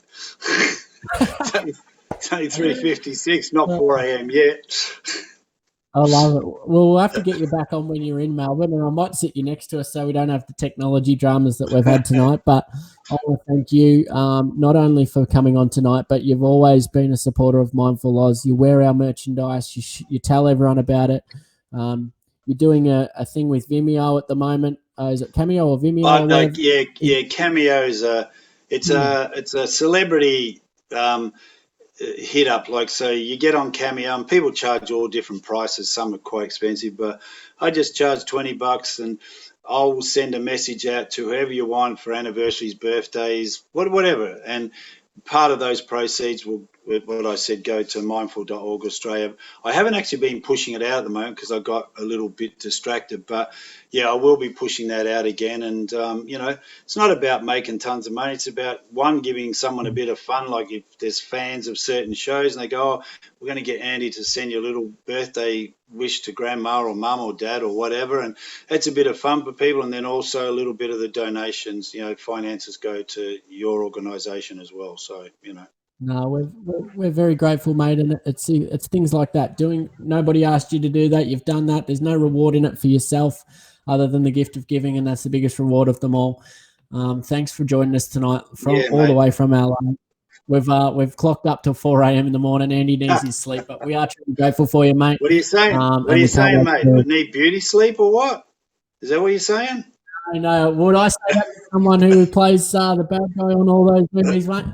It's only 3:56, not 4 a.m. yet. I love it. Well, we'll have to get you back on when you're in Melbourne, and I might sit you next to us so we don't have the technology dramas that we've had tonight. But I want to thank you not only for coming on tonight, but you've always been a supporter of Mindful Oz. You wear our merchandise. You tell everyone about it. You're doing a thing with Vimeo at the moment. Is it Cameo or Vimeo? Yeah. Cameo is it's a celebrity hit up. Like, so you get on Cameo, and people charge all different prices. Some are quite expensive, but I just charge $20, and I'll send a message out to whoever you want for anniversaries, birthdays, whatever. And part of those proceeds will, what I said, go to mindful.org Australia. I haven't actually been pushing it out at the moment because I got a little bit distracted, but yeah, I will be pushing that out again. And, it's not about making tons of money. It's about, one, giving someone a bit of fun. Like if there's fans of certain shows and they go, oh, we're going to get Andy to send you a little birthday wish to grandma or mum or dad or whatever. And it's a bit of fun for people. And then also a little bit of the donations, finances go to your organisation as well. So, No, we're very grateful, mate, and it's things like that. Nobody asked you to do that. You've done that. There's no reward in it for yourself, other than the gift of giving, and that's the biggest reward of them all. Thanks for joining us tonight the way from LA. We've clocked up till 4 a.m. in the morning. Andy needs his sleep, but we are truly grateful for you, mate. What are you saying? What are you saying, mate? I need beauty sleep or what? Is that what you're saying? I know. Would I say that to someone who plays the bad guy on all those movies, mate?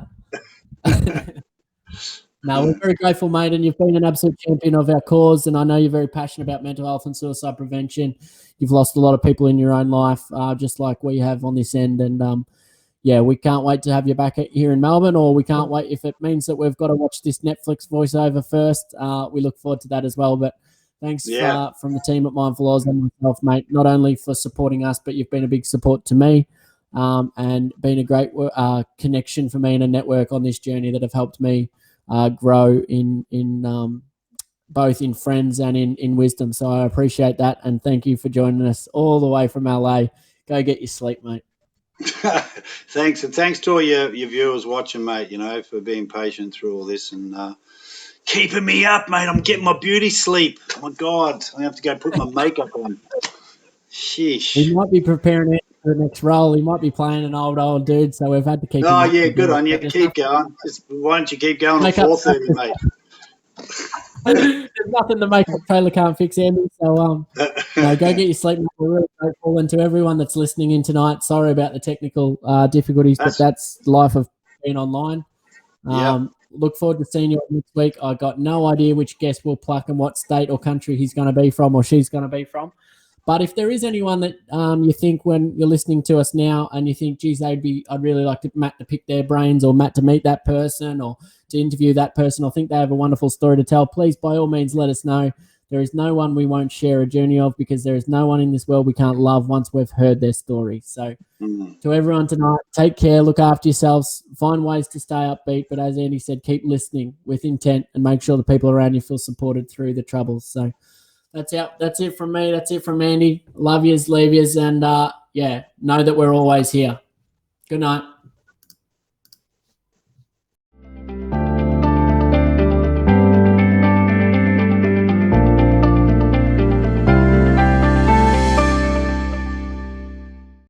No, we're very grateful, mate, and you've been an absolute champion of our cause, and I know you're very passionate about mental health and suicide prevention. You've lost a lot of people in your own life, just like we have on this end, and we can't wait to have you back here in Melbourne, or we can't wait if it means that we've got to watch this Netflix voiceover first. We look forward to that as well, but thanks from the team at Mindful Oz and myself, mate, not only for supporting us, but you've been a big support to me. And been a great connection for me and a network on this journey that have helped me grow in both in friends and in wisdom. So I appreciate that, and thank you for joining us all the way from LA. Go get your sleep, mate. Thanks, and thanks to all your viewers watching, mate, for being patient through all this and keeping me up, mate. I'm getting my beauty sleep. Oh, my God. I have to go put my makeup on. Sheesh. We might be preparing it for the next role. He might be playing an old dude, so we've had to keep him. Oh, yeah, good on you. Keep going. Why don't you keep going at 4:30, mate? There's nothing the makeup trailer can't fix, Andy. So, go get your sleep. We're really grateful. And to everyone that's listening in tonight, sorry about the technical difficulties, but that's life of being online. Look forward to seeing you next week. I got no idea which guest we'll pluck and what state or country he's going to be from or she's going to be from. But if there is anyone that you think when you're listening to us now and you think, geez, I'd really like Matt to pick their brains or Matt to meet that person or to interview that person or think they have a wonderful story to tell, please, by all means, let us know. There is no one we won't share a journey of because there is no one in this world we can't love once we've heard their story. So to everyone tonight, take care, look after yourselves, find ways to stay upbeat. But as Andy said, keep listening with intent and make sure the people around you feel supported through the troubles. So that's it from me. That's it from Andy. Love yous, leave yous, and know that we're always here. Good night.